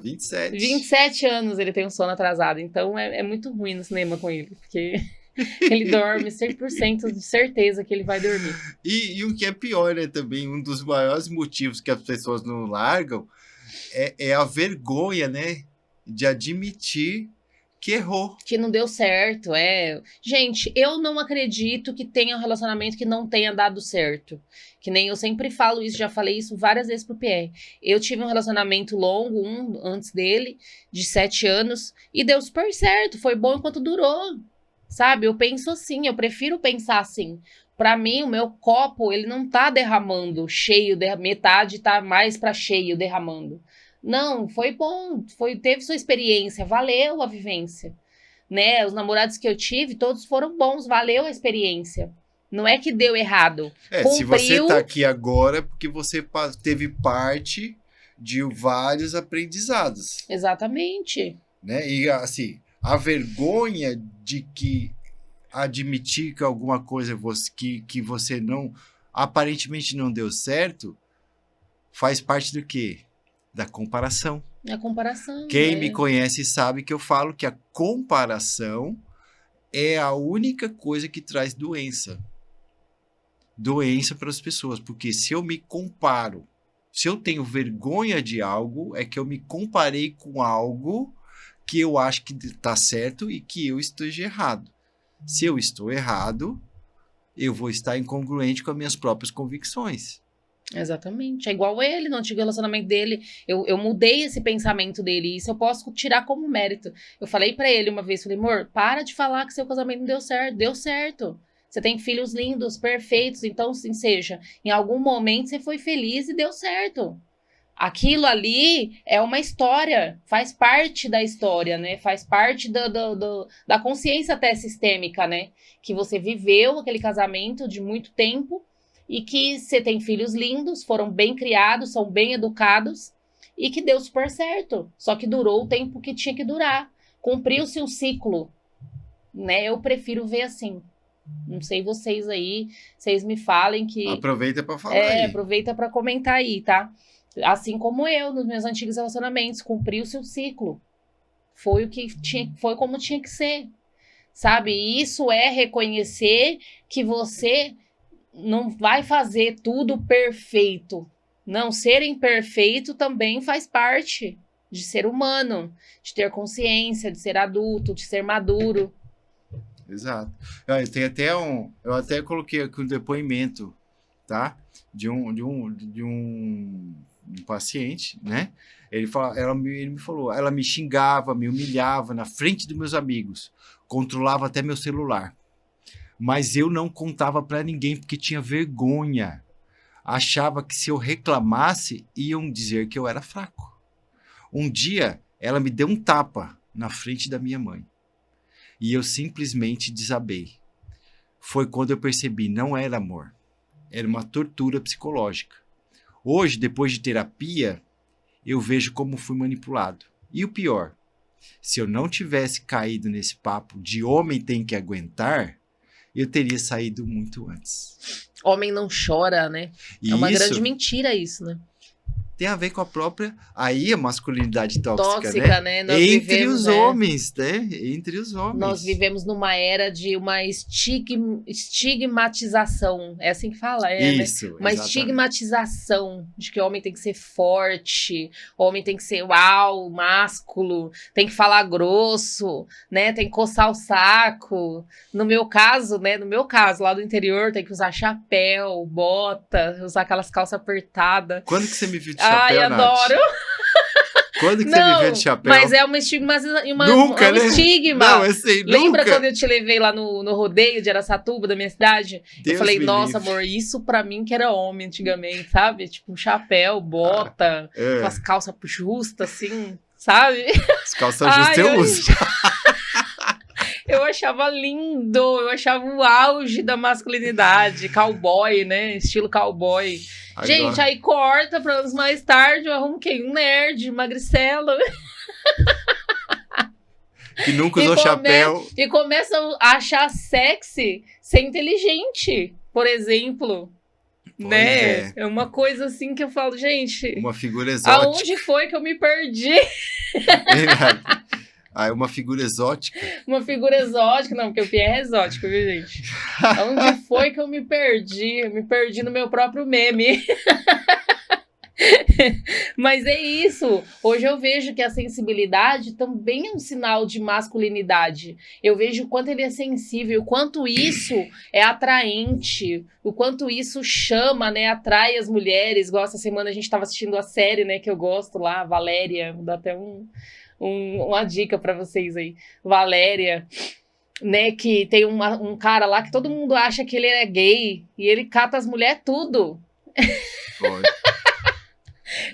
27. 27 anos ele tem um sono atrasado. Então é muito ruim no cinema com ele. Porque ele dorme 100% de certeza que ele vai dormir. E o que é pior, né? Também um dos maiores motivos que as pessoas não largam é a vergonha, né? De admitir que errou. Que não deu certo, Gente, eu não acredito que tenha um relacionamento que não tenha dado certo. Que nem eu sempre falo isso, já falei isso várias vezes pro Pierre. Eu tive um relacionamento longo, antes dele, de 7 anos, e deu super certo. Foi bom enquanto durou, sabe? Eu penso assim, eu prefiro pensar assim. Pra mim, o meu copo, ele não tá derramando cheio, metade tá mais pra cheio derramando. Não, foi bom, teve sua experiência, valeu a vivência, né? Os namorados que eu tive, todos foram bons, valeu a experiência. Não é que deu errado. Se você tá aqui agora, é porque você teve parte de vários aprendizados. Exatamente. Né? E assim, a vergonha de que admitir que alguma coisa que você aparentemente não deu certo, faz parte do quê? Da comparação. A comparação. Quem me conhece sabe que eu falo que a comparação é a única coisa que traz doença. Doença para as pessoas. Porque se eu me comparo, se eu tenho vergonha de algo, é que eu me comparei com algo que eu acho que está certo e que eu esteja errado. Se eu estou errado, eu vou estar incongruente com as minhas próprias convicções. Exatamente. É igual ele, no antigo relacionamento dele. Eu mudei esse pensamento dele. Isso eu posso tirar como mérito. Eu falei pra ele uma vez, falei, amor, para de falar que seu casamento não deu certo. Deu certo. Você tem filhos lindos, perfeitos. Então, assim seja, em algum momento você foi feliz e deu certo. Aquilo ali é uma história, faz parte da história, né? Faz parte da consciência até sistêmica, né? Que você viveu aquele casamento de muito tempo e que você tem filhos lindos, foram bem criados, são bem educados e que deu super certo. Só que durou o tempo que tinha que durar. Cumpriu-se um ciclo, né? Eu prefiro ver assim. Não sei vocês aí, vocês me falem que... Aproveita para falar aí. Aproveita para comentar aí, tá? Assim como eu, nos meus antigos relacionamentos, cumpriu-se o ciclo. Foi como tinha que ser. Sabe? E isso é reconhecer que você não vai fazer tudo perfeito. Não, ser imperfeito também faz parte de ser humano, de ter consciência, de ser adulto, de ser maduro. Exato. Eu até coloquei aqui um depoimento, tá? De um paciente, né? Ele me falou, ela me xingava, me humilhava na frente dos meus amigos, controlava até meu celular. Mas eu não contava para ninguém porque tinha vergonha. Achava que se eu reclamasse, iam dizer que eu era fraco. Um dia, ela me deu um tapa na frente da minha mãe. E eu simplesmente desabei. Foi quando eu percebi, não era amor. Era uma tortura psicológica. Hoje, depois de terapia, eu vejo como fui manipulado. E o pior, se eu não tivesse caído nesse papo de homem tem que aguentar, eu teria saído muito antes. Homem não chora, né? E é uma isso grande mentira isso, né? tem a ver com a própria... Aí a masculinidade tóxica, Tóxica, né? né? Entre vivemos, os né? homens, né? Entre os homens. Nós vivemos numa era de uma estigmatização. É assim que fala, né? Isso, Uma exatamente. estigmatização de que o homem tem que ser forte, o homem tem que ser uau, másculo, tem que falar grosso, né? Tem que coçar o saco. No meu caso, lá do interior, tem que usar chapéu, bota, usar aquelas calças apertadas. Quando que você me viu de Ai, chapéu, Nath? adoro! Quando que você me viu de chapéu? Mas é uma estigmatização, Nunca, é um né? estigma. Não, eu sei, Lembra nunca. quando eu te levei lá no rodeio de Araçatuba, da minha cidade? Deus eu falei, me nossa, livre. amor, isso pra mim que era homem antigamente, sabe? Tipo, um chapéu, bota, com as calças justas, assim, sabe? As calças justas eu uso. Eu achava lindo, eu achava o auge da masculinidade, cowboy, né? Estilo cowboy. Agora... Gente, aí corta pra anos mais tarde, eu arrumo quem? Um nerd, magricelo. Que nunca usou chapéu. E começa a achar sexy ser inteligente, por exemplo. Pois né? É uma coisa assim que eu falo, gente. Uma figura exótica. Aonde foi que eu me perdi? Ah, é uma figura exótica. Uma figura exótica, não, porque o Pierre é exótico, viu, gente? Onde foi que eu me perdi? Eu me perdi no meu próprio meme. Mas é isso. Hoje eu vejo que a sensibilidade também é um sinal de masculinidade. Eu vejo o quanto ele é sensível, o quanto isso é atraente, o quanto isso chama, né, atrai as mulheres. Igual essa semana a gente estava assistindo a série, né, que eu gosto lá, Valéria, vou dar até uma dica para vocês aí. Valéria, né, que tem um cara lá que todo mundo acha que ele é gay e ele cata as mulheres tudo. Pode.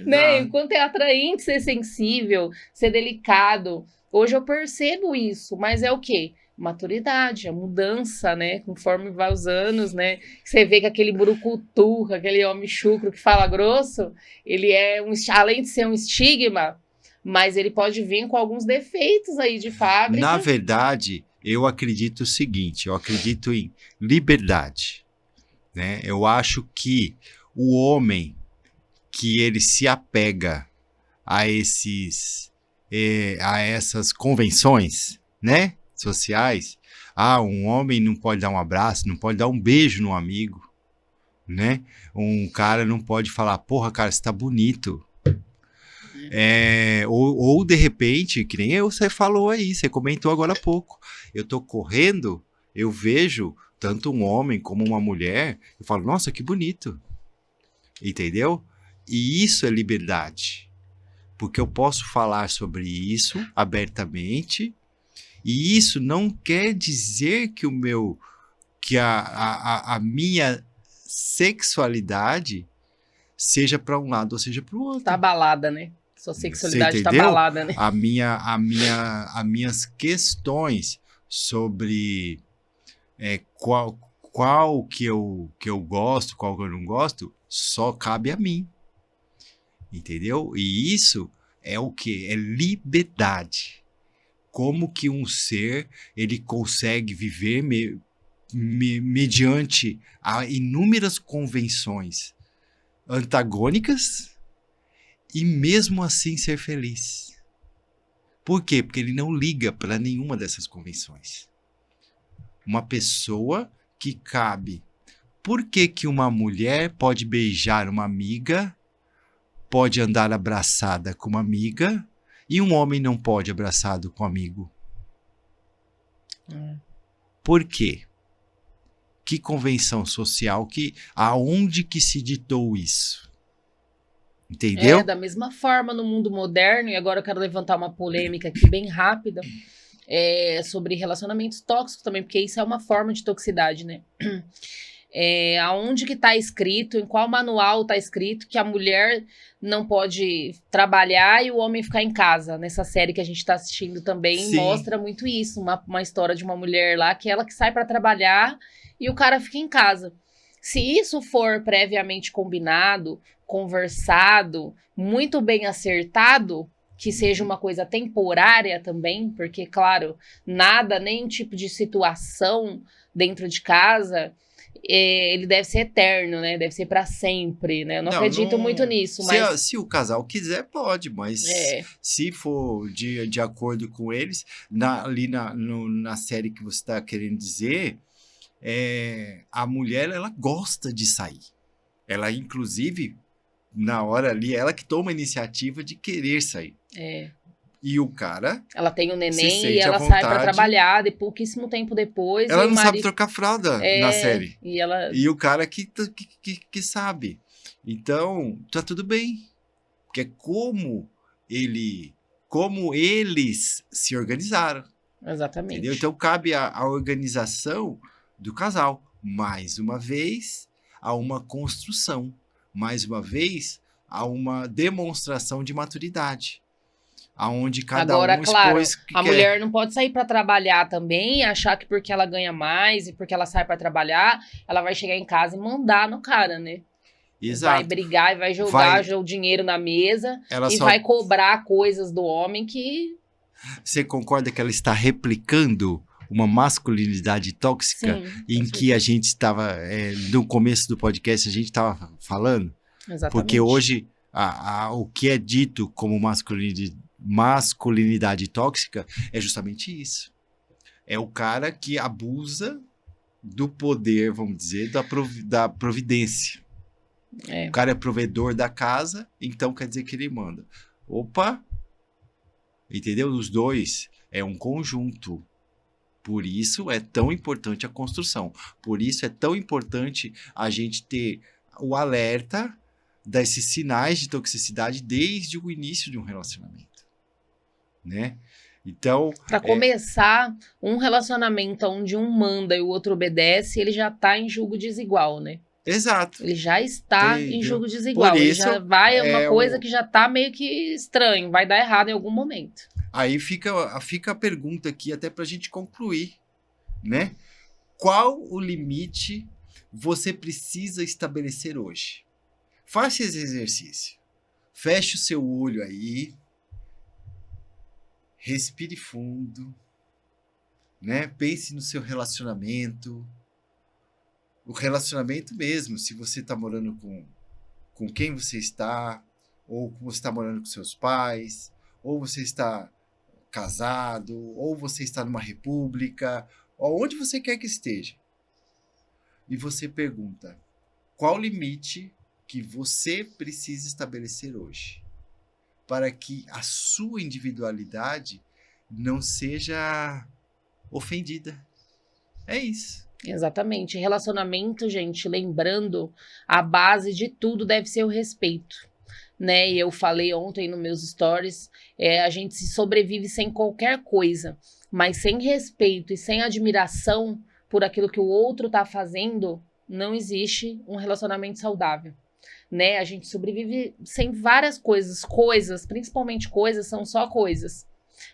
Né? Enquanto é atraente ser sensível, ser delicado. Hoje eu percebo isso, mas é o quê? Maturidade, a mudança, né? Conforme vai os anos, né? Você vê que aquele burucutu, aquele homem chucro que fala grosso, ele é além de ser um estigma, mas ele pode vir com alguns defeitos aí de fábrica. Na verdade, eu acredito o seguinte, eu acredito em liberdade, né? Eu acho que o homem que ele se apega a essas convenções, né, sociais. Ah, um homem não pode dar um abraço, não pode dar um beijo no amigo, né? Um cara não pode falar, porra, cara, você tá bonito. Ou de repente, que nem você falou aí, você comentou agora há pouco, eu tô correndo, eu vejo tanto um homem como uma mulher, eu falo, nossa, que bonito. Entendeu? E isso é liberdade, porque eu posso falar sobre isso abertamente, e isso não quer dizer que a minha sexualidade seja para um lado ou seja para o outro. Tá abalada, né? Sua sexualidade tá abalada, né? As minhas questões sobre qual que eu gosto, qual que eu não gosto, só cabe a mim. Entendeu? E isso é o quê? É liberdade. Como que um ser ele consegue viver mediante a inúmeras convenções antagônicas e mesmo assim ser feliz. Por quê? Porque ele não liga para nenhuma dessas convenções. Uma pessoa que cabe. Por que que uma mulher pode beijar uma amiga pode andar abraçada com uma amiga e um homem não pode abraçado com um amigo? Por quê? Que convenção social, aonde que se ditou isso? Entendeu? Da mesma forma no mundo moderno, e agora eu quero levantar uma polêmica aqui bem rápida, sobre relacionamentos tóxicos também, porque isso é uma forma de toxicidade, né? Aonde que tá escrito, em qual manual tá escrito que a mulher não pode trabalhar e o homem ficar em casa? Nessa série que a gente tá assistindo também, Sim. mostra muito isso, uma história de uma mulher lá, que ela que sai para trabalhar e o cara fica em casa. Se isso for previamente combinado, conversado, muito bem acertado, que seja uma coisa temporária também, porque, claro, nada, nenhum tipo de situação dentro de casa, ele deve ser eterno, né? Deve ser para sempre, né? Eu não acredito muito nisso, mas... Se o casal quiser, pode, mas se for de acordo com eles, ali na série que você está querendo dizer, a mulher, ela gosta de sair. Ela, inclusive, na hora ali, ela que toma a iniciativa de querer sair. E o cara... Ela tem um neném e ela sai pra trabalhar, e pouquíssimo tempo depois... Ela não sabe trocar fralda na série. E o cara que sabe. Então, tá tudo bem. Porque é como eles se organizaram. Exatamente. Entendeu? Então, cabe a organização do casal. Mais uma vez, a uma construção. Mais uma vez, a uma demonstração de maturidade. Aonde cada Agora, um claro, expôs que a quer. mulher não pode sair para trabalhar também, achar que porque ela ganha mais e porque ela sai para trabalhar, ela vai chegar em casa e mandar no cara, né? Exato. Vai brigar e vai jogar o dinheiro na mesa vai cobrar coisas do homem que... Você concorda que ela está replicando uma masculinidade tóxica? Sim, em que a gente estava, no começo do podcast, a gente estava falando? Exatamente. Porque hoje, o que é dito como masculinidade tóxica é justamente isso. É o cara que abusa do poder, vamos dizer, da providência. O cara é provedor da casa, então quer dizer que ele manda. Opa! Entendeu? Os dois é um conjunto. Por isso é tão importante a construção. Por isso é tão importante a gente ter o alerta desses sinais de toxicidade desde o início de um relacionamento, né? Então... Para começar, um relacionamento onde um manda e o outro obedece, ele já tá em julgo desigual, né? Exato. Ele já está em julgo desigual. Por isso, ele já vai, uma coisa que já tá meio que estranho, vai dar errado em algum momento. Aí fica a pergunta aqui, até pra gente concluir, né? Qual o limite você precisa estabelecer hoje? Faça esse exercício. Feche o seu olho aí. Respire fundo. Né? Pense no seu relacionamento. O relacionamento mesmo, se você está morando com quem você está, ou você está morando com seus pais, ou você está casado, ou você está numa república, onde você quer que esteja. E você pergunta, qual o limite que você precisa estabelecer hoje para que a sua individualidade não seja ofendida? É isso. Exatamente. Relacionamento, gente, lembrando, a base de tudo deve ser o respeito, né? E eu falei ontem nos meus stories, a gente se sobrevive sem qualquer coisa, mas sem respeito e sem admiração por aquilo que o outro tá fazendo, não existe um relacionamento saudável, né? A gente sobrevive sem várias coisas, principalmente coisas, são só coisas.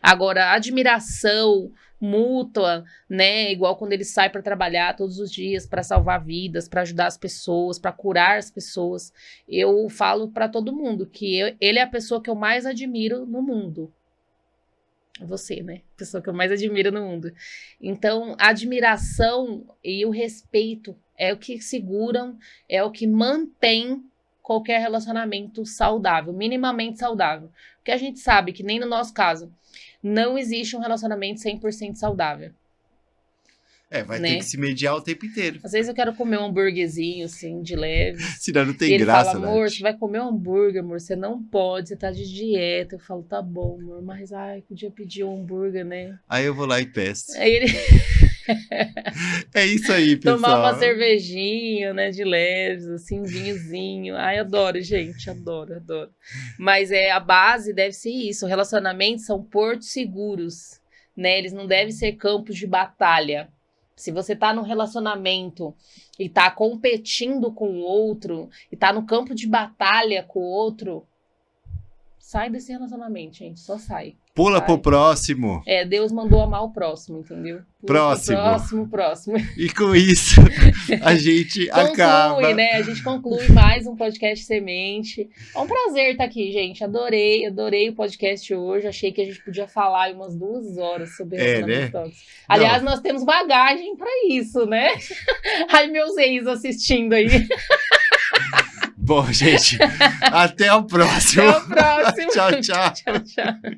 Agora, admiração mútua, né? Igual quando ele sai para trabalhar todos os dias para salvar vidas, para ajudar as pessoas, para curar as pessoas. Eu falo para todo mundo que ele é a pessoa que eu mais admiro no mundo. Você, né? A pessoa que eu mais admiro no mundo. Então, a admiração e o respeito é o que seguram, é o que mantém qualquer relacionamento saudável, minimamente saudável. Porque a gente sabe que nem no nosso caso, não existe um relacionamento 100% saudável. Vai né? ter que se mediar o tempo inteiro. Às vezes eu quero comer um hambúrguerzinho, assim, de leve. Senão não E tem ele graça, fala, amor, Nath. você vai comer um hambúrguer, amor, você não pode, você tá de dieta. Eu falo, tá bom, amor, mas ai, podia pedir um hambúrguer, né? Aí eu vou lá e peço. Aí ele É isso aí, pessoal. tomar uma cervejinha, né, de leves, assim, um vinhozinho. Ai, adoro, gente, adoro, adoro. Mas a base deve ser isso, relacionamentos são portos seguros, né? Eles não devem ser campos de batalha. Se você tá num relacionamento e tá competindo com o outro, e tá no campo de batalha com o outro, sai desse relacionamento, gente, só sai. Pula pro próximo. Deus mandou amar o próximo, entendeu? Próximo. E com isso, a gente acaba. Conclui, né? A gente conclui mais um podcast Semente. É um prazer estar aqui, gente. Adorei o podcast hoje. Achei que a gente podia falar aí umas 2 horas sobre relacionamentos tóxicos. Aliás, nós temos bagagem para isso, né? Ai, meus ex assistindo aí. Bom, gente, até o próximo. Até o próximo. Tchau, tchau. Tchau, tchau.